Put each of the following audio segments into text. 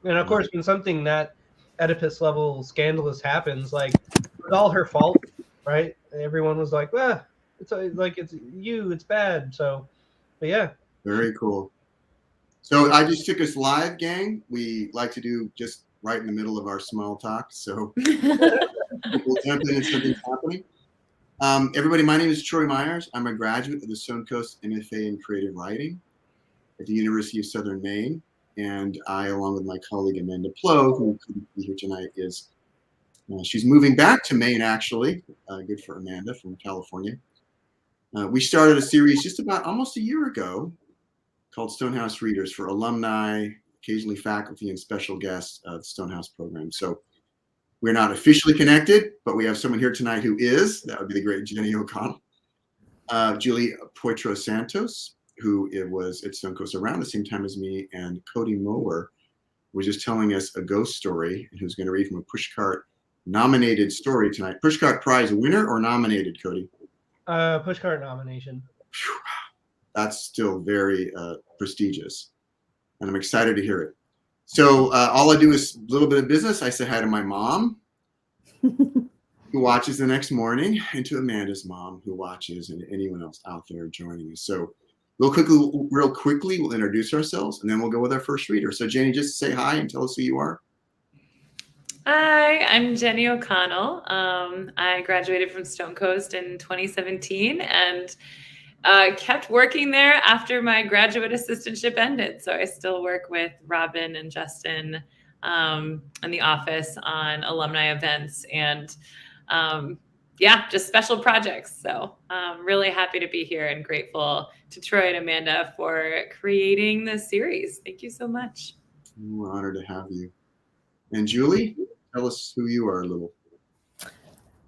And of course, when something that Oedipus level scandalous happens, like it was all her fault, right? Everyone was like, "Well, it's like it's you, it's bad." So, but yeah, Very cool. So I just took us live, gang. We like to do just right in the middle of our small talk. So we'll jump in and something's happening. Everybody, my name is Troy Myers. I'm a graduate of the Stonecoast MFA in Creative Writing at the University of Southern Maine. And I, along with my colleague Amanda Pleau, who couldn't be here tonight, she's moving back to Maine, actually. Good for Amanda from California. We started a series just about almost a year ago called Stonehouse Readers for alumni, occasionally faculty, and special guests of the Stonehouse program. So we're not officially connected, but we have someone here tonight who is. That would be the great Jenny O'Connell. Julie Poitras Santos, who was at Stonecoast around the same time as me, and Cody Mower was just telling us a ghost story, and who's going to read from a Pushcart nominated story tonight. Pushcart Prize winner or nominated, Cody? Pushcart nomination. That's still very prestigious, and I'm excited to hear it. So all I do is a little bit of business. I say hi to my mom, who watches the next morning, and to Amanda's mom, who watches, and anyone else out there joining us. So real quickly, we'll introduce ourselves, and then we'll go with our first reader. So Jenny, just say hi and tell us who you are. Hi, I'm Jenny O'Connell. I graduated from Stonecoast in 2017 and kept working there after my graduate assistantship ended. So I still work with Robin and Justin in the office on alumni events and just special projects. So I'm really happy to be here and grateful to Troy and Amanda for creating this series. Thank you so much. We're honored to have you. And Julie, tell us who you are a little.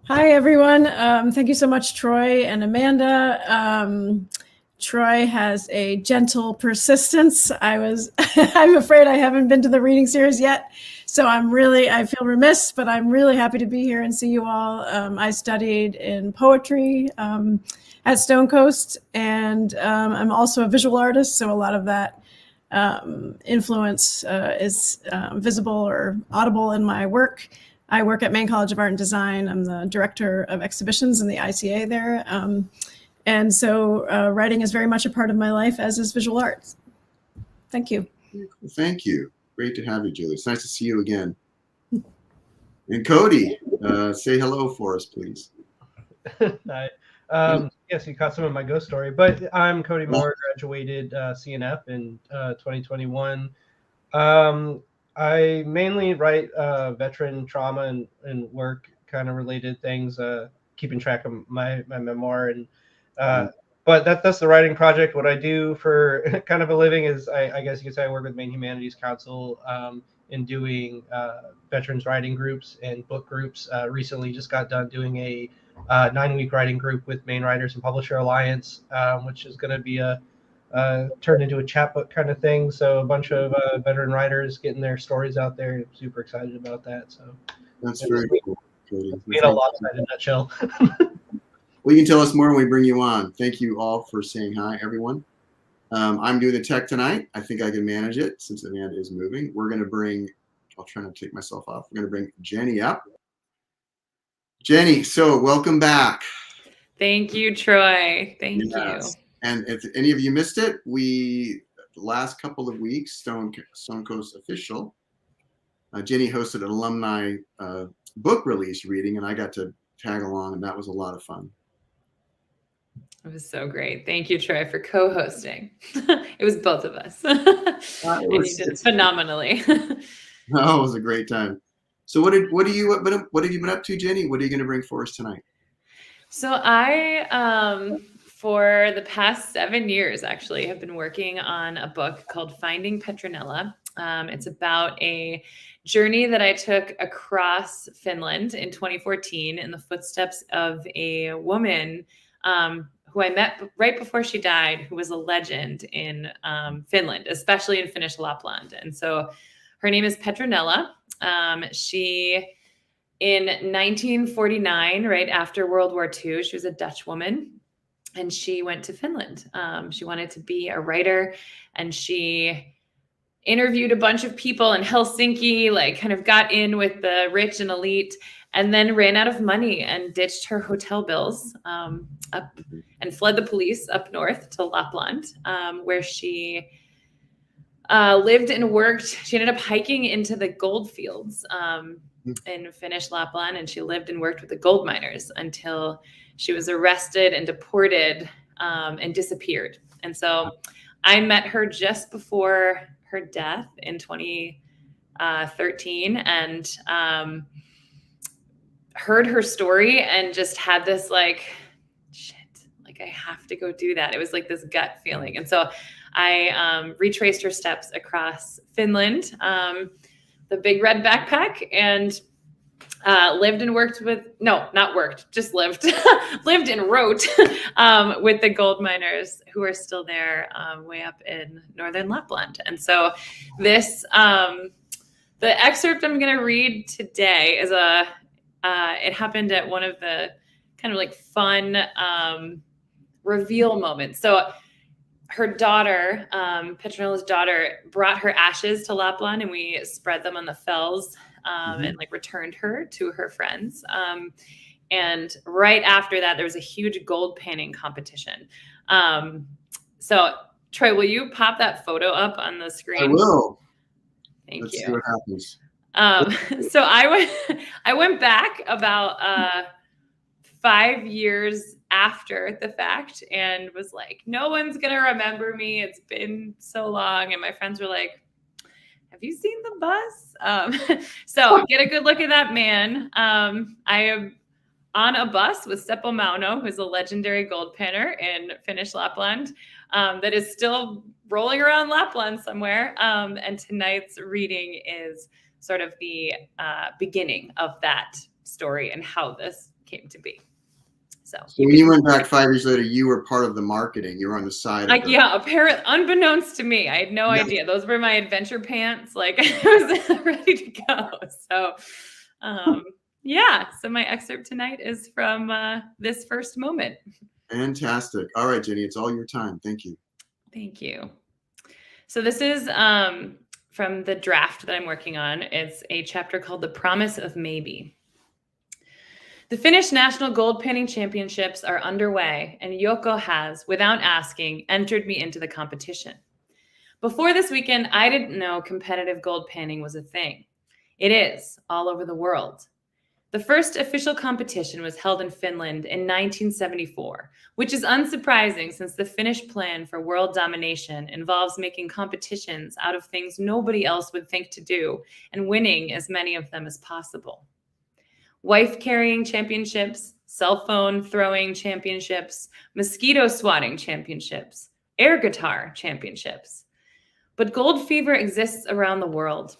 Hi, everyone. Thank you so much, Troy and Amanda. Troy has a gentle persistence. I'm afraid I haven't been to the reading series yet. So I feel remiss, but I'm really happy to be here and see you all. I studied in poetry at Stonecoast, and I'm also a visual artist. So a lot of that influence is visible or audible in my work. I work at Maine College of Art and Design. I'm the director of exhibitions in the ICA there. And so writing is very much a part of my life, as is visual arts. Thank you. Thank you. Great to have you, Julie. It's nice to see you again. And Cody, say hello for us, please. Hi. Yes, you caught some of my ghost story, but I'm Cody Moore, graduated CNF in 2021. I mainly write veteran trauma and work kind of related things, keeping track of my memoir. And but that's the writing project. What I do for kind of a living is I guess you could say I work with Maine Humanities Council in doing veterans writing groups and book groups. Recently just got done doing a 9-week writing group with Maine Writers and Publisher Alliance, which is going to be turned into a chapbook kind of thing. So a bunch of veteran writers getting their stories out there. I'm super excited about that. So that's very cool, Cody. Being a lopsided nutshell. Well, you can tell us more when we bring you on. Thank you all for saying hi, everyone. I'm doing the tech tonight. I think I can manage it since Amanda is moving. I'll try not to take myself off. We're going to bring Jenny up. Jenny, so welcome back. Thank you, Troy. Thank you. And if any of you missed it, the last couple of weeks, Stonecoast Official, Jenny hosted an alumni book release reading, and I got to tag along, and that was a lot of fun. It was so great. Thank you, Troy, for co-hosting. It was both of us. And you did phenomenally. Oh, it was a great time. So what have you been up to, Jenny? What are you going to bring for us tonight? So I, for the past 7 years, actually, have been working on a book called Finding Petronella. It's about a journey that I took across Finland in 2014 in the footsteps of a woman who I met right before she died, who was a legend in Finland, especially in Finnish Lapland. And so her name is Petronella. She, in 1949, right after World War II, she was a Dutch woman, and she went to Finland. She wanted to be a writer, and she interviewed a bunch of people in Helsinki, like kind of got in with the rich and elite, and then ran out of money and ditched her hotel bills up and fled the police up north to Lapland, where she lived and worked. She ended up hiking into the gold fields in Finnish Lapland, and she lived and worked with the gold miners until she was arrested and deported and disappeared. And so I met her just before her death in 2013 and heard her story and just had this like, shit, like I have to go do that. It was like this gut feeling. And so I retraced her steps across Finland, the big red backpack, and lived and worked with, no, not worked, just lived, lived and wrote with the gold miners who are still there way up in northern Lapland. And so this, the excerpt I'm going to read today is it happened at one of the kind of like fun reveal moments. So her daughter, Petronella's daughter, brought her ashes to Lapland, and we spread them on the fells and like returned her to her friends. And right after that, there was a huge gold panning competition. So Troy, will you pop that photo up on the screen? I will. Thank Let's you. see what happens. So I went back about 5 years after the fact and was like, no one's going to remember me. It's been so long. And my friends were like, have you seen the bus? So get a good look at that man. I am on a bus with Seppo Mauno, who's a legendary gold panner in Finnish Lapland, that is still rolling around Lapland somewhere. And tonight's reading is sort of the beginning of that story and how this came to be. So when you went back 5 years later, you were part of the marketing. You were on the side of yeah, apparently, unbeknownst to me, I had no idea. Those were my adventure pants. Like I was ready to go. So yeah, so my excerpt tonight is from this first moment. Fantastic. All right, Jenny, it's all your time. Thank you. Thank you. So this is from the draft that I'm working on. It's a chapter called The Promise of Maybe. The Finnish National Gold Panning Championships are underway, and Yoko has, without asking, entered me into the competition. Before this weekend, I didn't know competitive gold panning was a thing. It is, all over the world. The first official competition was held in Finland in 1974, which is unsurprising since the Finnish plan for world domination involves making competitions out of things nobody else would think to do and winning as many of them as possible. Wife carrying championships, cell phone throwing championships, mosquito swatting championships, air guitar championships. But gold fever exists around the world,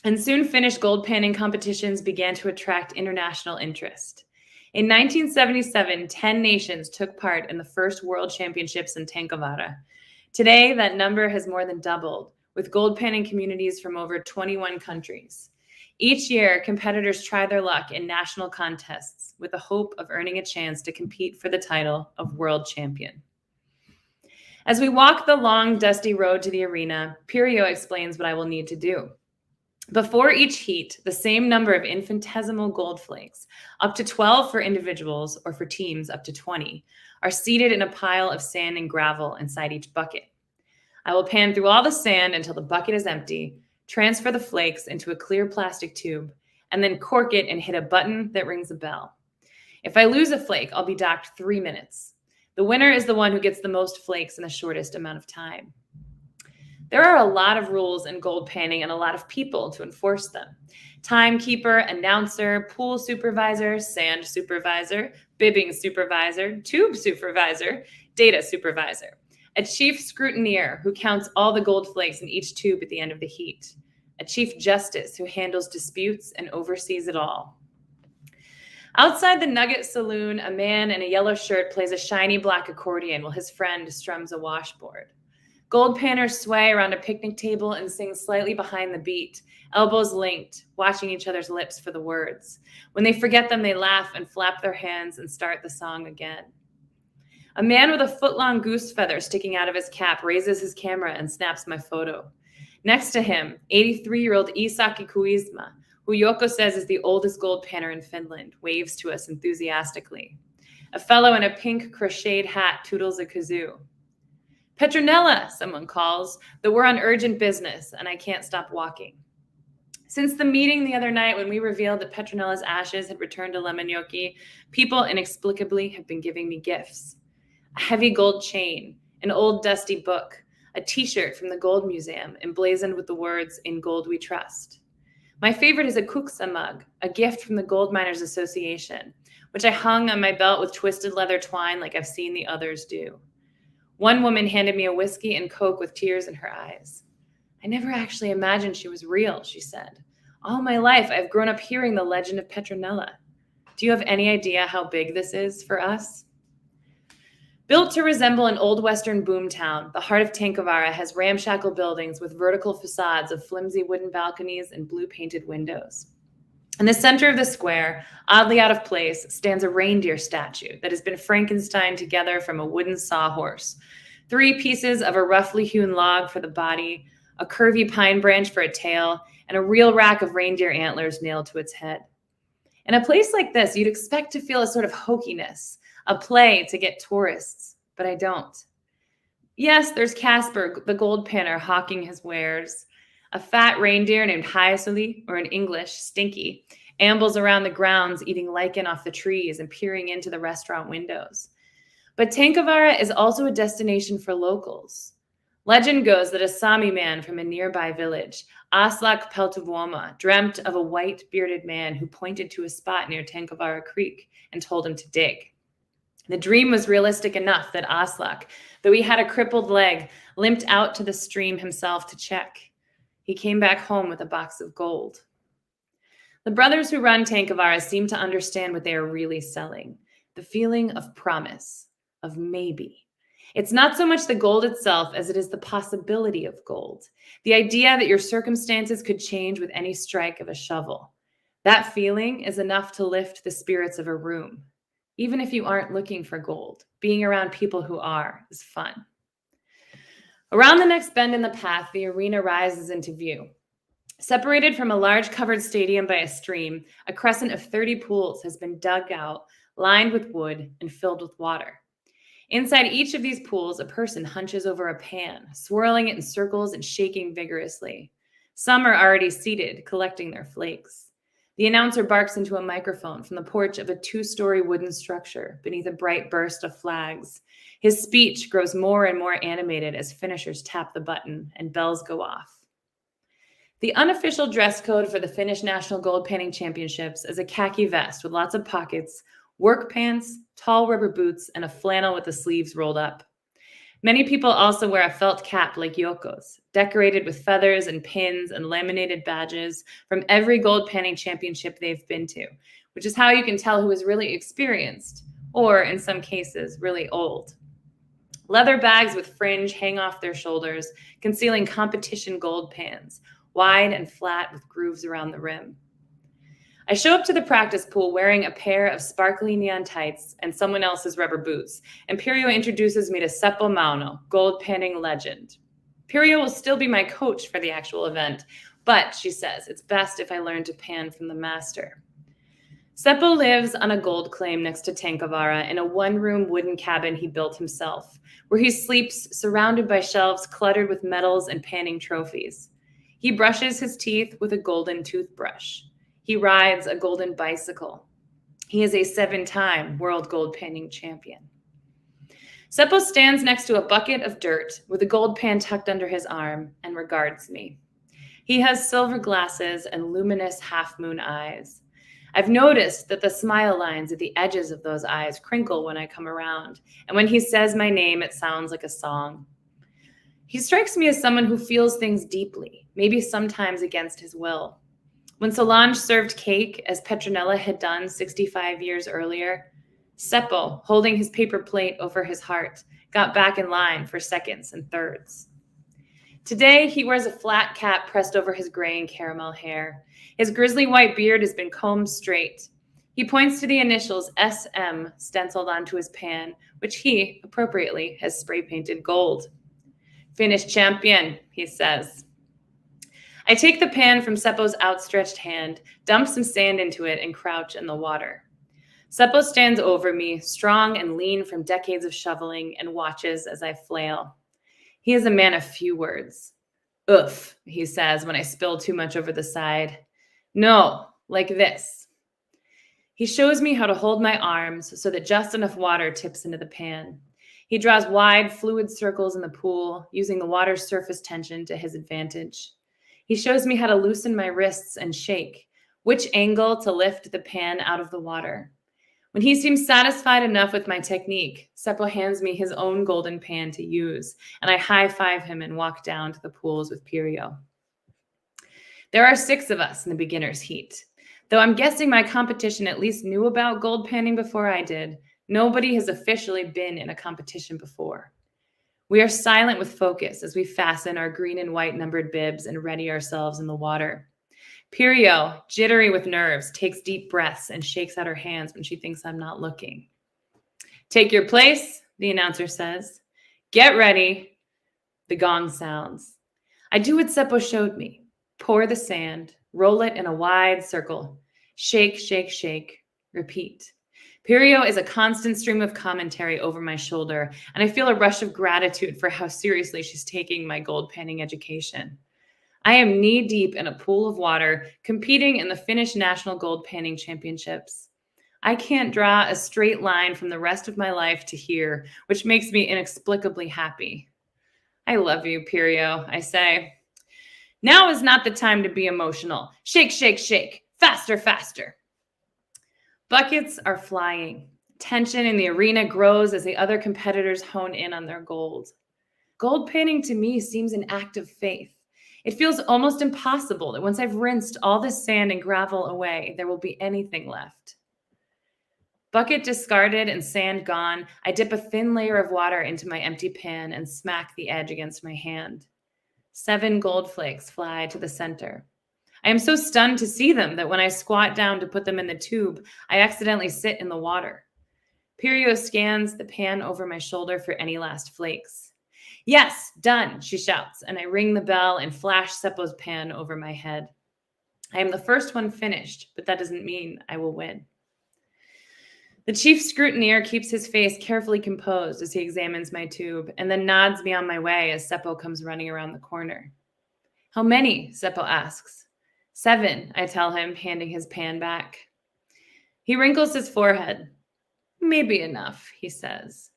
and soon Finnish gold panning competitions began to attract international interest. In 1977, 10 nations took part in the first World Championships in Tankavara. Today, that number has more than doubled, with gold panning communities from over 21 countries. Each year, competitors try their luck in national contests with the hope of earning a chance to compete for the title of world champion. As we walk the long, dusty road to the arena, Pirjo explains what I will need to do. Before each heat, the same number of infinitesimal gold flakes, up to 12 for individuals or for teams up to 20, are seated in a pile of sand and gravel inside each bucket. I will pan through all the sand until the bucket is empty, transfer the flakes into a clear plastic tube, and then cork it and hit a button that rings a bell. If I lose a flake, I'll be docked 3 minutes. The winner is the one who gets the most flakes in the shortest amount of time. There are a lot of rules in gold panning and a lot of people to enforce them. Timekeeper, announcer, pool supervisor, sand supervisor, bibbing supervisor, tube supervisor, data supervisor. A chief scrutineer who counts all the gold flakes in each tube at the end of the heat. A chief justice who handles disputes and oversees it all. Outside the Nugget Saloon, a man in a yellow shirt plays a shiny black accordion while his friend strums a washboard. Gold panners sway around a picnic table and sing slightly behind the beat, elbows linked, watching each other's lips for the words. When they forget them, they laugh and flap their hands and start the song again. A man with a foot-long goose feather sticking out of his cap raises his camera and snaps my photo. Next to him, 83-year-old Isaki Kuizma, who Yoko says is the oldest gold panner in Finland, waves to us enthusiastically. A fellow in a pink crocheted hat toodles a kazoo. Petronella, someone calls, though we're on urgent business and I can't stop walking. Since the meeting the other night when we revealed that Petronella's ashes had returned to Lemmenjoki, people inexplicably have been giving me gifts. A heavy gold chain, an old dusty book, a t-shirt from the Gold Museum emblazoned with the words, "In gold we trust." My favorite is a kuksa mug, a gift from the Gold Miners Association, which I hung on my belt with twisted leather twine like I've seen the others do. One woman handed me a whiskey and Coke with tears in her eyes. I never actually imagined she was real, she said. All my life, I've grown up hearing the legend of Petronella. Do you have any idea how big this is for us? Built to resemble an old Western boomtown, the heart of Tankavara has ramshackle buildings with vertical facades of flimsy wooden balconies and blue-painted windows. In the center of the square, oddly out of place, stands a reindeer statue that has been Frankensteined together from a wooden sawhorse. 3 pieces of a roughly hewn log for the body, a curvy pine branch for a tail, and a real rack of reindeer antlers nailed to its head. In a place like this, you'd expect to feel a sort of hokiness, a play to get tourists, but I don't. Yes, there's Casper, the gold panner, hawking his wares. A fat reindeer named Hyasoli, or in English, Stinky, ambles around the grounds eating lichen off the trees and peering into the restaurant windows. But Tankavara is also a destination for locals. Legend goes that a Sami man from a nearby village, Aslak Peltovuoma, dreamt of a white bearded man who pointed to a spot near Tankavara Creek and told him to dig. The dream was realistic enough that Aslak, though he had a crippled leg, limped out to the stream himself to check. He came back home with a box of gold. The brothers who run Tankavara seem to understand what they are really selling, the feeling of promise, of maybe. It's not so much the gold itself as it is the possibility of gold, the idea that your circumstances could change with any strike of a shovel. That feeling is enough to lift the spirits of a room. Even if you aren't looking for gold, being around people who are is fun. Around the next bend in the path, the arena rises into view. Separated from a large covered stadium by a stream, a crescent of 30 pools has been dug out, lined with wood, and filled with water. Inside each of these pools, a person hunches over a pan, swirling it in circles and shaking vigorously. Some are already seated, collecting their flakes. The announcer barks into a microphone from the porch of a 2-story wooden structure beneath a bright burst of flags. His speech grows more and more animated as finishers tap the button and bells go off. The unofficial dress code for the Finnish National Gold Panning Championships is a khaki vest with lots of pockets, work pants, tall rubber boots, and a flannel with the sleeves rolled up. Many people also wear a felt cap like Yoko's, decorated with feathers and pins and laminated badges from every gold panning championship they've been to, which is how you can tell who is really experienced, or in some cases, really old. Leather bags with fringe hang off their shoulders, concealing competition gold pans, wide and flat with grooves around the rim. I show up to the practice pool wearing a pair of sparkly neon tights and someone else's rubber boots, and Pirjo introduces me to Seppo Mauno, gold panning legend. Pirjo will still be my coach for the actual event, but, she says, it's best if I learn to pan from the master. Seppo lives on a gold claim next to Tankavara in a 1-room wooden cabin he built himself, where he sleeps surrounded by shelves cluttered with medals and panning trophies. He brushes his teeth with a golden toothbrush. He rides a golden bicycle. He is a 7-time world gold panning champion. Seppo stands next to a bucket of dirt with a gold pan tucked under his arm and regards me. He has silver glasses and luminous half-moon eyes. I've noticed that the smile lines at the edges of those eyes crinkle when I come around, and when he says my name, it sounds like a song. He strikes me as someone who feels things deeply, maybe sometimes against his will. When Solange served cake, as Petronella had done 65 years earlier, Seppo, holding his paper plate over his heart, got back in line for seconds and thirds. Today, he wears a flat cap pressed over his gray and caramel hair. His grizzly white beard has been combed straight. He points to the initials SM stenciled onto his pan, which he, appropriately, has spray-painted gold. "Finnish champion," he says. I take the pan from Seppo's outstretched hand, dump some sand into it, and crouch in the water. Seppo stands over me, strong and lean from decades of shoveling, and watches as I flail. He is a man of few words. Oof, he says when I spill too much over the side. No, like this. He shows me how to hold my arms so that just enough water tips into the pan. He draws wide, fluid circles in the pool, using the water's surface tension to his advantage. He shows me how to loosen my wrists and shake, which angle to lift the pan out of the water. When he seems satisfied enough with my technique, Seppo hands me his own golden pan to use, and I high-five him and walk down to the pools with Pirio. There are 6 of us in the beginner's heat. Though I'm guessing my competition at least knew about gold panning before I did, nobody has officially been in a competition before. We are silent with focus as we fasten our green and white numbered bibs and ready ourselves in the water. Pirio, jittery with nerves, takes deep breaths and shakes out her hands when she thinks I'm not looking. Take your place, the announcer says. Get ready. The gong sounds. I do what Seppo showed me. Pour the sand, roll it in a wide circle. Shake, shake, shake. Repeat. Pirio is a constant stream of commentary over my shoulder, and I feel a rush of gratitude for how seriously she's taking my gold panning education. I am knee-deep in a pool of water, competing in the Finnish National Gold Panning Championships. I can't draw a straight line from the rest of my life to here, which makes me inexplicably happy. I love you, Pirio, I say. Now is not the time to be emotional. Shake, shake, shake. Faster, faster. Buckets are flying. Tension in the arena grows as the other competitors hone in on their gold. Gold panning to me seems an act of faith. It feels almost impossible that once I've rinsed all this sand and gravel away, there will be anything left. Bucket discarded and sand gone, I dip a thin layer of water into my empty pan and smack the edge against my hand. 7 gold flakes fly to the center. I am so stunned to see them that when I squat down to put them in the tube, I accidentally sit in the water. Pirio scans the pan over my shoulder for any last flakes. Yes, done, she shouts, and I ring the bell and flash Seppo's pan over my head. I am the first one finished, but that doesn't mean I will win. The chief scrutineer keeps his face carefully composed as he examines my tube and then nods me on my way as Seppo comes running around the corner. How many? Seppo asks. 7, I tell him, handing his pan back. He wrinkles his forehead. Maybe enough, he says.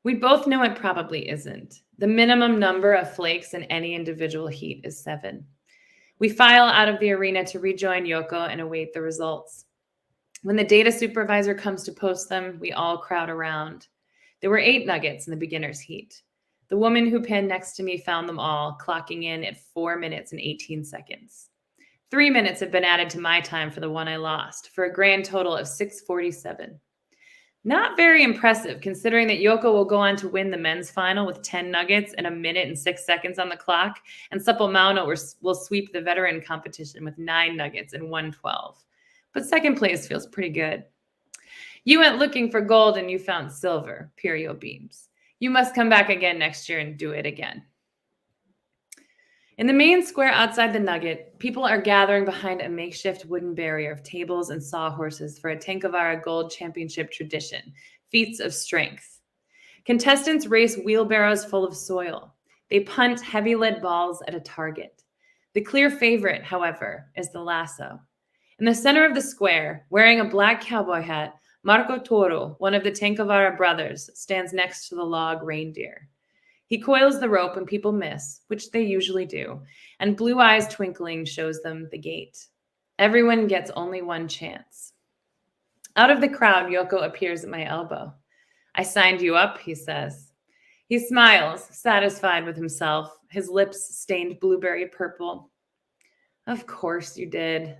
We both know it probably isn't. The minimum number of flakes in any individual heat is 7. We file out of the arena to rejoin Yoko and await the results. When the data supervisor comes to post them, we all crowd around. There were 8 nuggets in the beginner's heat. The woman who panned next to me found them all, clocking in at 4 minutes and 18 seconds. 3 minutes have been added to my time for the one I lost, for a grand total of 6:47. Not very impressive, considering that Yoko will go on to win the men's final with 10 nuggets and 1 minute and 6 seconds on the clock, and Seppo Mauno will sweep the veteran competition with 9 nuggets and 1:12. But second place feels pretty good. You went looking for gold and you found silver, Pirio beams. You must come back again next year and do it again. In the main square outside the Nugget, people are gathering behind a makeshift wooden barrier of tables and sawhorses for a Tankavara Gold Championship tradition, feats of strength. Contestants race wheelbarrows full of soil. They punt heavy lead balls at a target. The clear favorite, however, is the lasso. In the center of the square, wearing a black cowboy hat, Marco Toro, one of the Tankavara brothers, stands next to the log reindeer. He coils the rope and people miss, which they usually do, and blue eyes twinkling shows them the gate. Everyone gets only one chance. Out of the crowd, Yoko appears at my elbow. I signed you up, he says. He smiles, satisfied with himself, his lips stained blueberry purple. Of course you did.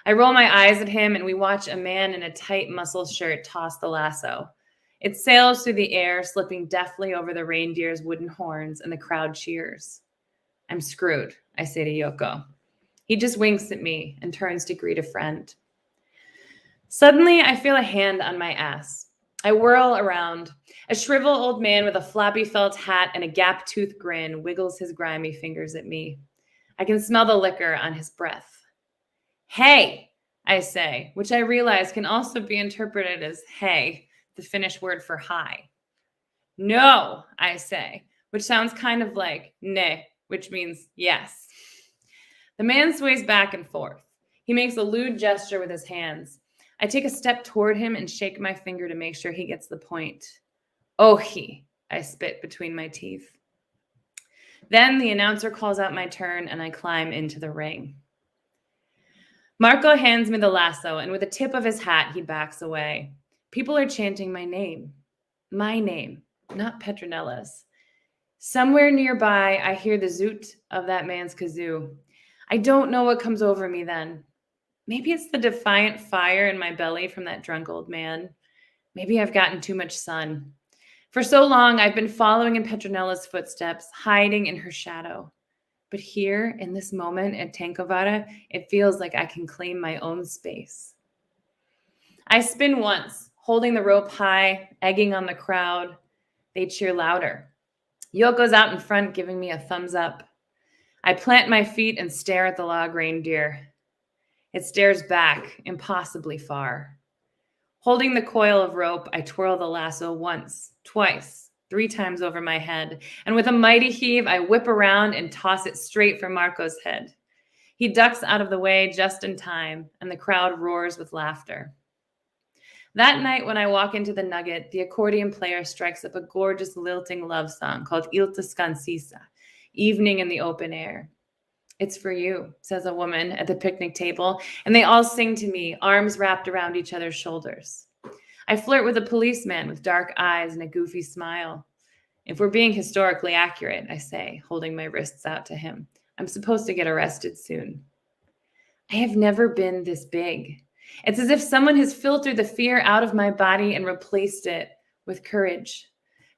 I roll my eyes at him and we watch a man in a tight muscle shirt toss the lasso. It sails through the air, slipping deftly over the reindeer's wooden horns, and the crowd cheers. I'm screwed, I say to Yoko. He just winks at me and turns to greet a friend. Suddenly, I feel a hand on my ass. I whirl around. A shriveled old man with a floppy felt hat and a gap-toothed grin wiggles his grimy fingers at me. I can smell the liquor on his breath. Hey, I say, which I realize can also be interpreted as hey, the Finnish word for hi. No, I say, which sounds kind of like ne, which means yes. The man sways back and forth. He makes a lewd gesture with his hands. I take a step toward him and shake my finger to make sure he gets the point. Ohi, I spit between my teeth. Then the announcer calls out my turn and I climb into the ring. Marco hands me the lasso and with a tip of his hat, he backs away. People are chanting my name, not Petronella's. Somewhere nearby, I hear the zoot of that man's kazoo. I don't know what comes over me then. Maybe it's the defiant fire in my belly from that drunk old man. Maybe I've gotten too much sun. For so long, I've been following in Petronella's footsteps, hiding in her shadow. But here, in this moment at Tankovara, it feels like I can claim my own space. I spin once, holding the rope high, egging on the crowd. They cheer louder. Yoko's out in front, giving me a thumbs up. I plant my feet and stare at the log reindeer. It stares back, impossibly far. Holding the coil of rope, I twirl the lasso once, twice, 3 times over my head, and with a mighty heave, I whip around and toss it straight for Marco's head. He ducks out of the way just in time, and the crowd roars with laughter. That night, when I walk into the Nugget, the accordion player strikes up a gorgeous lilting love song called Ilta Skansisa, Evening in the Open Air. It's for you, says a woman at the picnic table, and they all sing to me, arms wrapped around each other's shoulders. I flirt with a policeman with dark eyes and a goofy smile. If we're being historically accurate, I say, holding my wrists out to him, I'm supposed to get arrested soon. I have never been this big. It's as if someone has filtered the fear out of my body and replaced it with courage.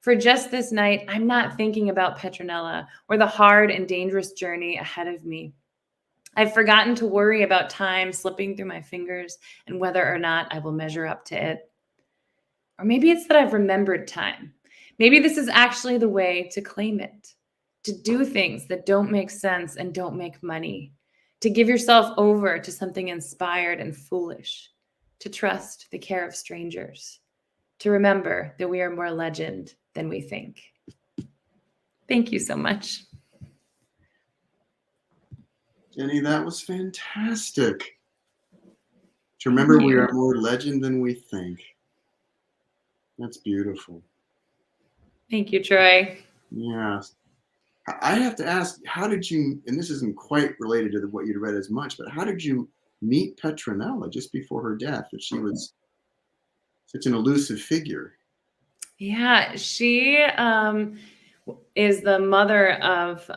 For just this night, I'm not thinking about Petronella or the hard and dangerous journey ahead of me. I've forgotten to worry about time slipping through my fingers and whether or not I will measure up to it. Or maybe it's that I've remembered time. Maybe this is actually the way to claim it, to do things that don't make sense and don't make money, to give yourself over to something inspired and foolish, to trust the care of strangers, to remember that we are more legend than we think. Thank you so much. Jenny, that was fantastic. To remember we are more legend than we think. That's beautiful. Thank you, Troy. Yes. I have to ask, how did you, and this isn't quite related to what you'd read as much, but how did you meet Petronella just before her death, if she was such an elusive figure? Yeah, she is the mother of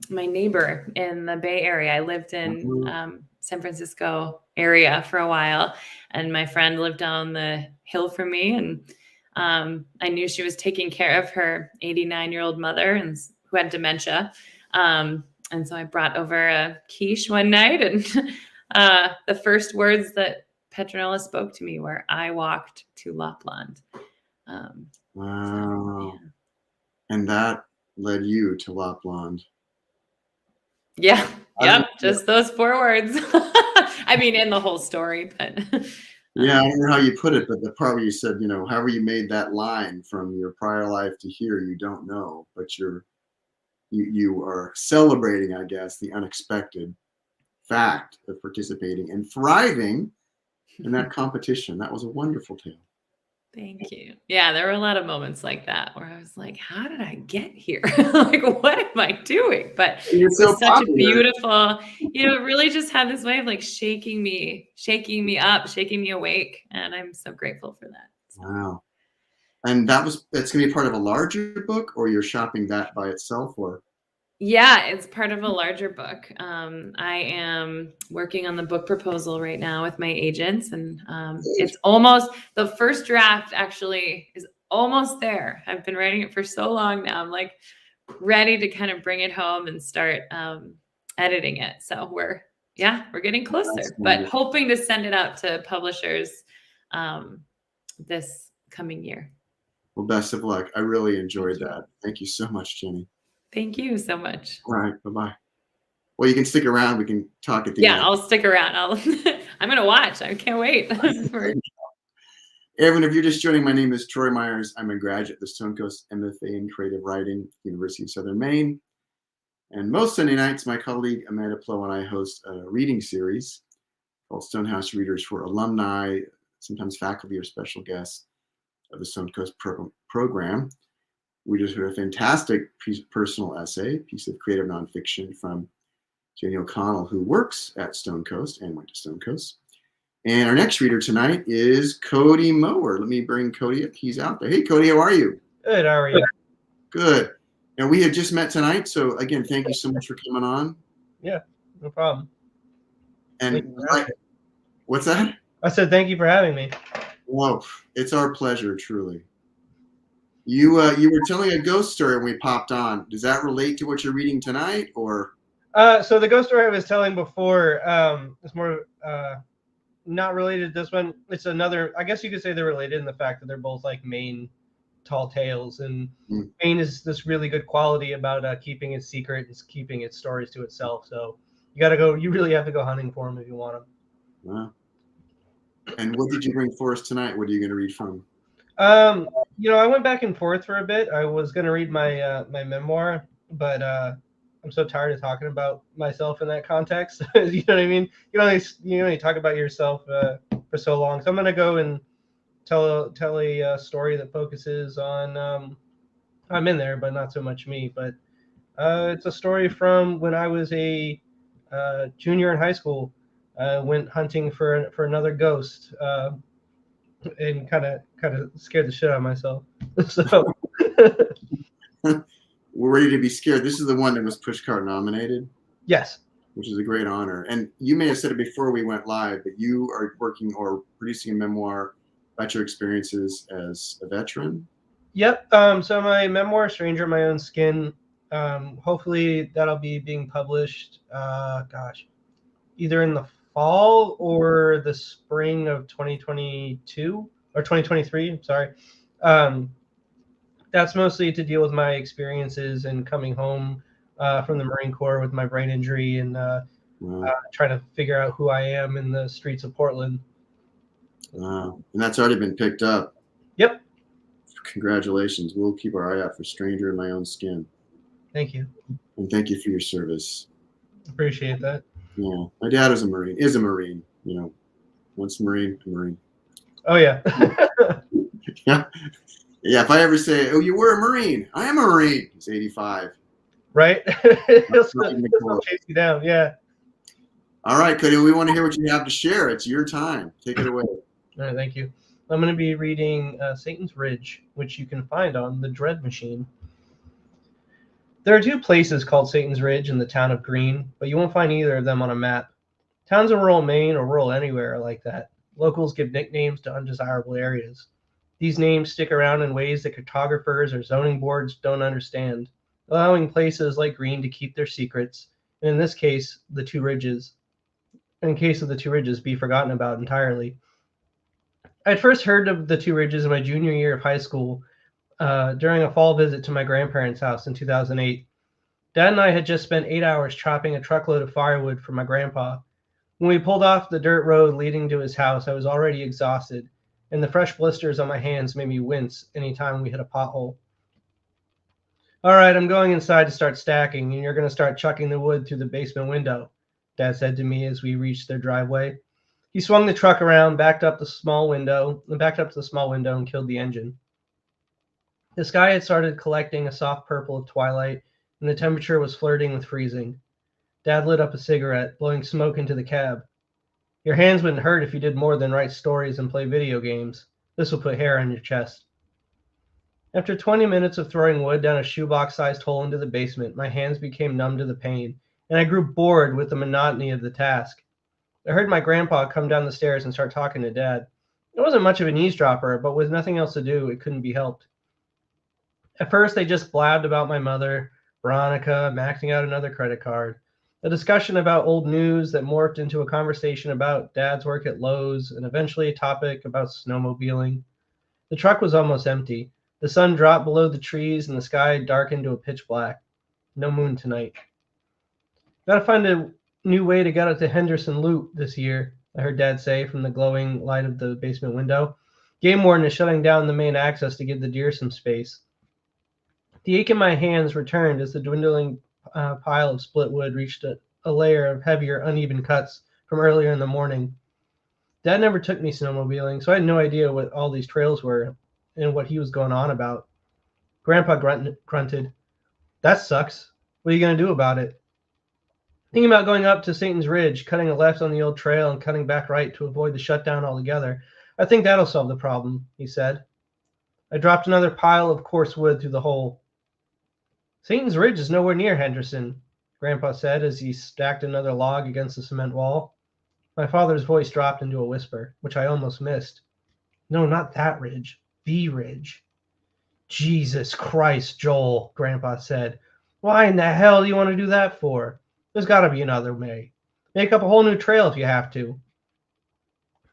my neighbor in the Bay Area. I lived in San Francisco area for a while, and my friend lived down the hill from me, and I knew she was taking care of her 89-year-old mother and who had dementia. And so I brought over a quiche one night, and the first words that Petronella spoke to me were, "I walked to Lapland." Wow. Yeah. And that led you to Lapland. Yeah. Yep. Just those 4 words. I mean, in the whole story, but. Yeah, I don't know how you put it, but the part where you said, you know, however you made that line from your prior life to here, you don't know, but you are celebrating, I guess, the unexpected fact of participating and thriving in that competition. That was a wonderful tale. Thank you. Yeah, there were a lot of moments like that where I was like, how did I get here? Like, what am I doing? But You're it was so such popular. a beautiful, it really just had this way of like shaking me up, shaking me awake. And I'm so grateful for that. So. Wow. And that's going to be part of a larger book, or you're shopping that by itself, or? Yeah, it's part of a larger book. I am working on the book proposal right now with my agents, and it's almost, the first draft actually is almost there. I've been writing it for so long now. I'm like ready to kind of bring it home and start editing it. So we're getting closer, but hoping to send it out to publishers this coming year. Well, best of luck. I really enjoyed that. Thank you so much, Jenny. Thank you so much. All right. Bye-bye. Well, you can stick around. We can talk at the end. Yeah, I'll stick around. I'm going to watch. I can't wait. Everyone, if you're just joining, my name is Troy Myers. I'm a graduate of the Stonecoast MFA in Creative Writing, University of Southern Maine. And most Sunday nights, my colleague Amanda Pleau and I host a reading series called Stonehouse Readers for alumni, sometimes faculty or special guests of the Stonecoast program. We just heard a fantastic personal essay, piece of creative nonfiction from Jenny O'Connell, who works at Stonecoast and went to Stonecoast. And our next reader tonight is Cody Mower. Let me bring Cody up. He's out there. Hey, Cody, how are you? Good. How are you? Good. Now, we had just met tonight, so again, thank you so much for coming on. Yeah, no problem. And what's that? I said thank you for having me. Whoa, it's our pleasure, truly. You were telling a ghost story when we popped on. Does that relate to what you're reading tonight, or? So the ghost story I was telling before is more not related to this one. It's another. I guess you could say they're related in the fact that they're both like Maine tall tales, and Maine is this really good quality about keeping its secret and keeping its stories to itself. So you really have to go hunting for them if you want them. Wow. And what did you bring for us tonight? What are you going to read from? I went back and forth for a bit. I was going to read my my memoir, but I'm so tired of talking about myself in that context. You know what I mean? You only talk about yourself for so long. So I'm going to go and tell a story that focuses on I'm in there, but not so much me. But it's a story from when I was a junior in high school. Went hunting for another ghost, and kind of scared the shit out of myself. So we're ready to be scared. This is the one that was Pushcart nominated. Yes, which is a great honor. And you may have said it before we went live, but you are working or producing a memoir about your experiences as a veteran. Yep. So my memoir, Stranger in My Own Skin, hopefully that'll be being published, either in the fall or the spring of 2022 or 2023. Sorry. That's mostly to deal with my experiences and coming home from the Marine Corps with my brain injury and trying to figure out who I am in the streets of Portland. Wow. And that's already been picked up. Yep. Congratulations. We'll keep our eye out for Stranger in My Own Skin. Thank you. And thank you for your service. Appreciate that. Yeah. My dad is a Marine, once a Marine. Oh, yeah. Yeah. Yeah. If I ever say, oh, you were a Marine, I am a Marine. He's 85. Right? He'll still chase you down. Yeah. All right, Cody, we want to hear what you have to share. It's your time. Take it away. All right, thank you. I'm going to be reading Satan's Ridge, which you can find on the Dread Machine. There are two places called Satan's Ridge in the town of Greene, but you won't find either of them on a map. Towns in rural Maine or rural anywhere are like that. Locals give nicknames to undesirable areas. These names stick around in ways that cartographers or zoning boards don't understand, allowing places like Greene to keep their secrets, and in this case, the two ridges. In case of the two ridges, be forgotten about entirely. I'd first heard of the two ridges in my junior year of high school during a fall visit to my grandparents' house in 2008. Dad and I had just spent 8 hours chopping a truckload of firewood for my grandpa. When we pulled off the dirt road leading to his house, I was already exhausted, and the fresh blisters on my hands made me wince anytime we hit a pothole. All right, I'm going inside to start stacking, and you're going to start chucking the wood through the basement window, Dad said to me as we reached their driveway. He swung the truck around, backed up to the small window, and killed the engine. The sky had started collecting a soft purple of twilight, and the temperature was flirting with freezing. Dad lit up a cigarette, blowing smoke into the cab. Your hands wouldn't hurt if you did more than write stories and play video games. This will put hair on your chest. After 20 minutes of throwing wood down a shoebox-sized hole into the basement, my hands became numb to the pain, and I grew bored with the monotony of the task. I heard my grandpa come down the stairs and start talking to Dad. I wasn't much of an eavesdropper, but with nothing else to do, it couldn't be helped. At first, they just blabbed about my mother, Veronica, maxing out another credit card, a discussion about old news that morphed into a conversation about Dad's work at Lowe's, and eventually a topic about snowmobiling. The truck was almost empty. The sun dropped below the trees, and the sky darkened to a pitch black. No moon tonight. Gotta find a new way to get out to Henderson Loop this year, I heard Dad say from the glowing light of the basement window. Game warden is shutting down the main access to give the deer some space. The ache in my hands returned as the dwindling pile of split wood reached a layer of heavier, uneven cuts from earlier in the morning. Dad never took me snowmobiling, so I had no idea what all these trails were and what he was going on about. Grandpa grunted. That sucks. What are you going to do about it? Thinking about going up to Satan's Ridge, cutting a left on the old trail and cutting back right to avoid the shutdown altogether. I think that'll solve the problem, he said. I dropped another pile of coarse wood through the hole. Satan's Ridge is nowhere near Henderson, Grandpa said as he stacked another log against the cement wall. My father's voice dropped into a whisper, which I almost missed. No, not that ridge. The ridge. Jesus Christ, Joel, Grandpa said. Why in the hell do you want to do that for? There's got to be another way. Make up a whole new trail if you have to.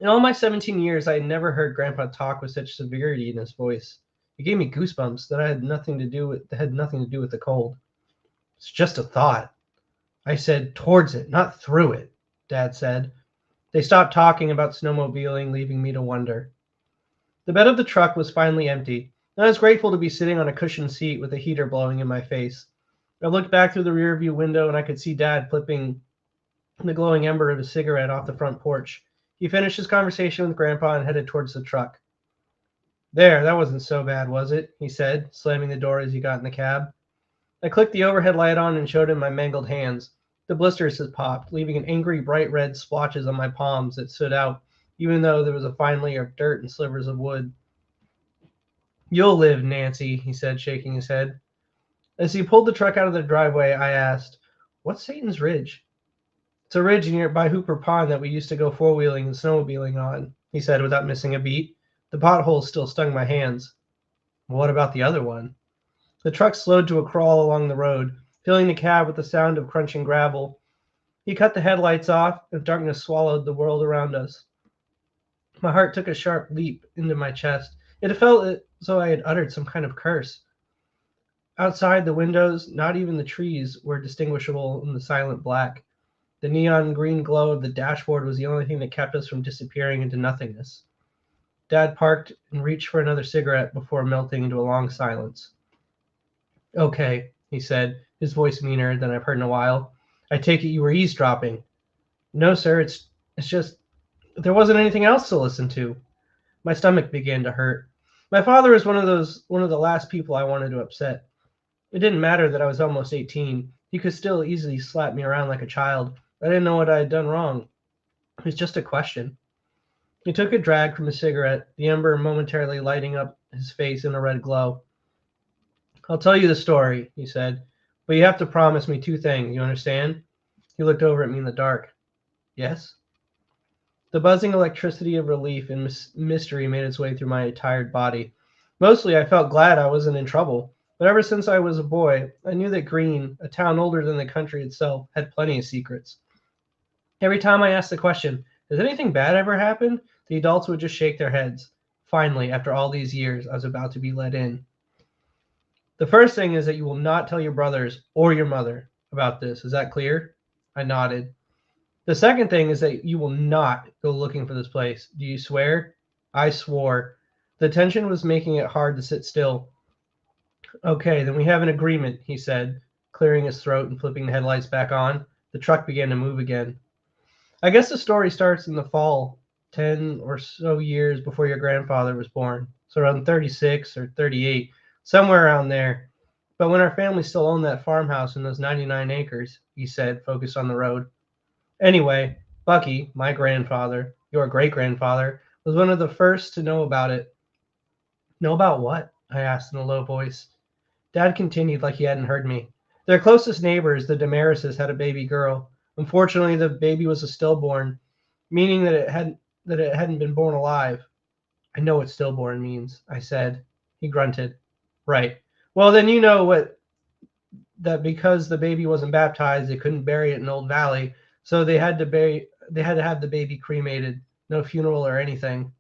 In all my 17 years, I had never heard Grandpa talk with such severity in his voice. It gave me goosebumps that had nothing to do with the cold. It's just a thought. I said towards it, not through it, Dad said. They stopped talking about snowmobiling, leaving me to wonder. The bed of the truck was finally empty, and I was grateful to be sitting on a cushioned seat with a heater blowing in my face. I looked back through the rearview window, and I could see Dad flipping the glowing ember of a cigarette off the front porch. He finished his conversation with Grandpa and headed towards the truck. There, that wasn't so bad, was it? He said, slamming the door as he got in the cab. I clicked the overhead light on and showed him my mangled hands. The blisters had popped, leaving an angry bright red splotches on my palms that stood out, even though there was a fine layer of dirt and slivers of wood. You'll live, Nancy, he said, shaking his head. As he pulled the truck out of the driveway, I asked, What's Satan's Ridge? It's a ridge nearby Hooper Pond that we used to go four-wheeling and snowmobiling on, he said without missing a beat. The potholes still stung my hands. What about the other one? The truck slowed to a crawl along the road, filling the cab with the sound of crunching gravel. He cut the headlights off, and darkness swallowed the world around us. My heart took a sharp leap into my chest. It felt as though I had uttered some kind of curse. Outside the windows, not even the trees were distinguishable in the silent black. The neon green glow of the dashboard was the only thing that kept us from disappearing into nothingness. Dad parked and reached for another cigarette before melting into a long silence. Okay, he said, his voice meaner than I've heard in a while. I take it you were eavesdropping. No, sir, it's just there wasn't anything else to listen to. My stomach began to hurt. My father was one of the last people I wanted to upset. It didn't matter that I was almost 18. He could still easily slap me around like a child. I didn't know what I had done wrong. It was just a question. He took a drag from his cigarette, the ember momentarily lighting up his face in a red glow. I'll tell you the story, he said, but you have to promise me two things, you understand? He looked over at me in the dark. Yes? The buzzing electricity of relief and mystery made its way through my tired body. Mostly I felt glad I wasn't in trouble, but ever since I was a boy, I knew that Greene, a town older than the country itself, had plenty of secrets. Every time I asked the question, has anything bad ever happened? The adults would just shake their heads. Finally, after all these years, I was about to be let in. The first thing is that you will not tell your brothers or your mother about this. Is that clear? I nodded. The second thing is that you will not go looking for this place. Do you swear? I swore. The tension was making it hard to sit still. Okay, then we have an agreement, he said, clearing his throat and flipping the headlights back on. The truck began to move again. I guess the story starts in the fall, 10 or so years before your grandfather was born. So around 36 or 38, somewhere around there. But when our family still owned that farmhouse and those 99 acres, he said, focused on the road. Anyway, Bucky, my grandfather, your great-grandfather, was one of the first to know about it. Know about what? I asked in a low voice. Dad continued like he hadn't heard me. Their closest neighbors, the Demarises, had a baby girl. Unfortunately, the baby was a stillborn, meaning that it hadn't been born alive. I know what stillborn means, I said. He grunted. Right. Well, then you know that because the baby wasn't baptized, they couldn't bury it in Old Valley, so they had to have the baby cremated. No funeral or anything.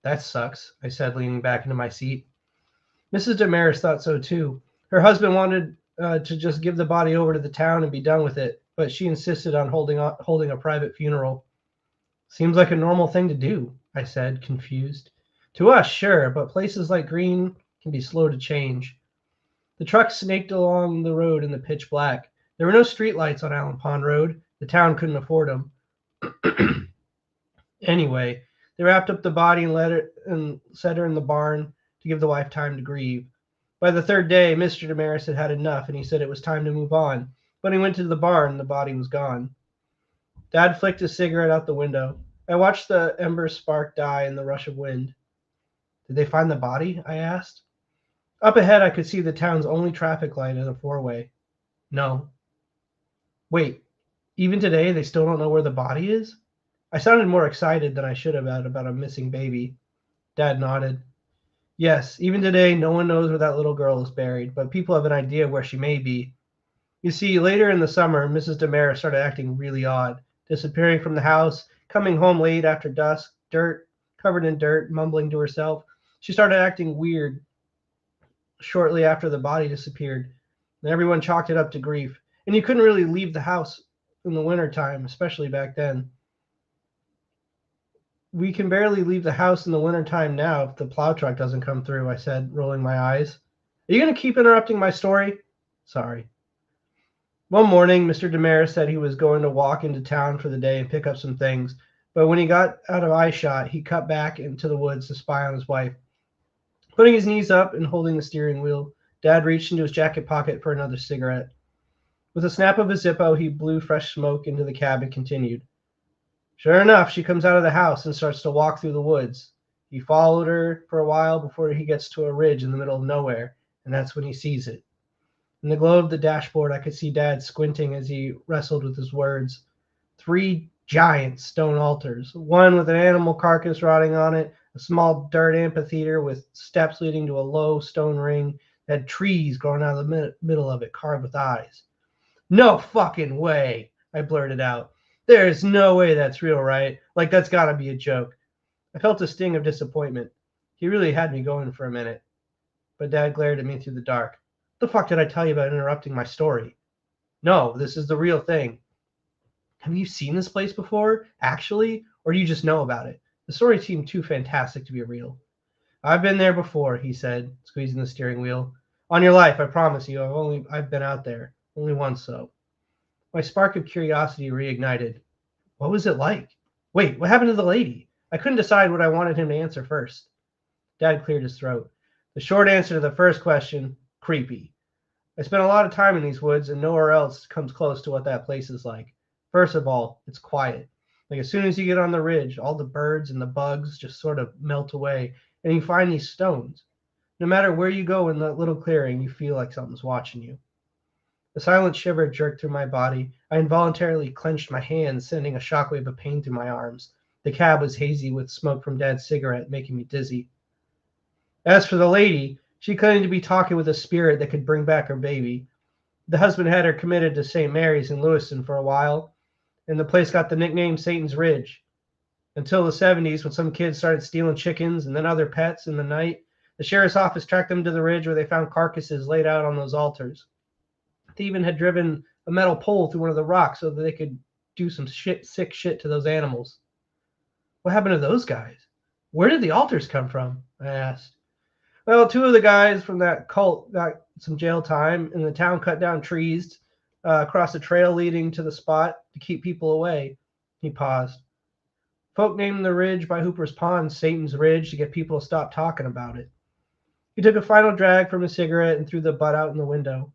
That sucks, I said, leaning back into my seat. Mrs. Damaris thought so too. Her husband wanted to just give the body over to the town and be done with it. but she insisted on holding a private funeral. Seems like a normal thing to do, I said, confused. To us, sure, but places like Green can be slow to change. The truck snaked along the road in the pitch black. There were no streetlights on Allen Pond Road. The town couldn't afford them. Anyway, they wrapped up the body and set her in the barn to give the wife time to grieve. By the third day, Mr. Damaris had had enough, and he said it was time to move on. When he went to the barn, the body was gone. Dad flicked his cigarette out the window. I watched the ember spark die in the rush of wind. Did they find the body? I asked. Up ahead, I could see the town's only traffic light as a four-way. No. Wait, even today, they still don't know where the body is? I sounded more excited than I should have about a missing baby. Dad nodded. Yes, even today, no one knows where that little girl is buried, but people have an idea where she may be. You see, later in the summer, Mrs. Damaris started acting really odd, disappearing from the house, coming home late after dusk, covered in dirt, mumbling to herself. She started acting weird shortly after the body disappeared, and everyone chalked it up to grief. And you couldn't really leave the house in the wintertime, especially back then. We can barely leave the house in the wintertime now if the plow truck doesn't come through, I said, rolling my eyes. Are you going to keep interrupting my story? Sorry. One morning, Mr. Damaris said he was going to walk into town for the day and pick up some things, but when he got out of eyeshot, he cut back into the woods to spy on his wife. Putting his knees up and holding the steering wheel, Dad reached into his jacket pocket for another cigarette. With a snap of his Zippo, he blew fresh smoke into the cab and continued. Sure enough, she comes out of the house and starts to walk through the woods. He followed her for a while before he gets to a ridge in the middle of nowhere, and that's when he sees it. In the glow of the dashboard, I could see Dad squinting as he wrestled with his words. 3 giant stone altars, one with an animal carcass rotting on it, a small dirt amphitheater with steps leading to a low stone ring that had trees growing out of the middle of it, carved with eyes. No fucking way, I blurted out. There's no way that's real, right? Like, that's got to be a joke. I felt a sting of disappointment. He really had me going for a minute. But Dad glared at me through the dark. The fuck did I tell you about interrupting my story? No, this is the real thing. Have you seen this place before, actually? Or do you just know about it? The story seemed too fantastic to be real. I've been there before, he said, squeezing the steering wheel. On your life, I promise you, I've been out there. Only once, though. My spark of curiosity reignited. What was it like? Wait, what happened to the lady? I couldn't decide what I wanted him to answer first. Dad cleared his throat. The short answer to the first question, creepy. I spent a lot of time in these woods, and nowhere else comes close to what that place is like. First of all, it's quiet. Like, as soon as you get on the ridge, all the birds and the bugs just sort of melt away, and you find these stones. No matter where you go in that little clearing, you feel like something's watching you. A silent shiver jerked through my body. I involuntarily clenched my hands, sending a shockwave of pain through my arms. The cab was hazy with smoke from Dad's cigarette, making me dizzy. As for the lady, she claimed to be talking with a spirit that could bring back her baby. The husband had her committed to St. Mary's in Lewiston for a while, and the place got the nickname Satan's Ridge. Until the 70s, when some kids started stealing chickens and then other pets in the night, the sheriff's office tracked them to the ridge where they found carcasses laid out on those altars. They even had driven a metal pole through one of the rocks so that they could do some sick shit to those animals. What happened to those guys? Where did the altars come from? I asked. Well, 2 of the guys from that cult got some jail time, and the town cut down trees across the trail leading to the spot to keep people away. He paused. Folk named the ridge by Hooper's Pond Satan's Ridge to get people to stop talking about it. He took a final drag from his cigarette and threw the butt out in the window.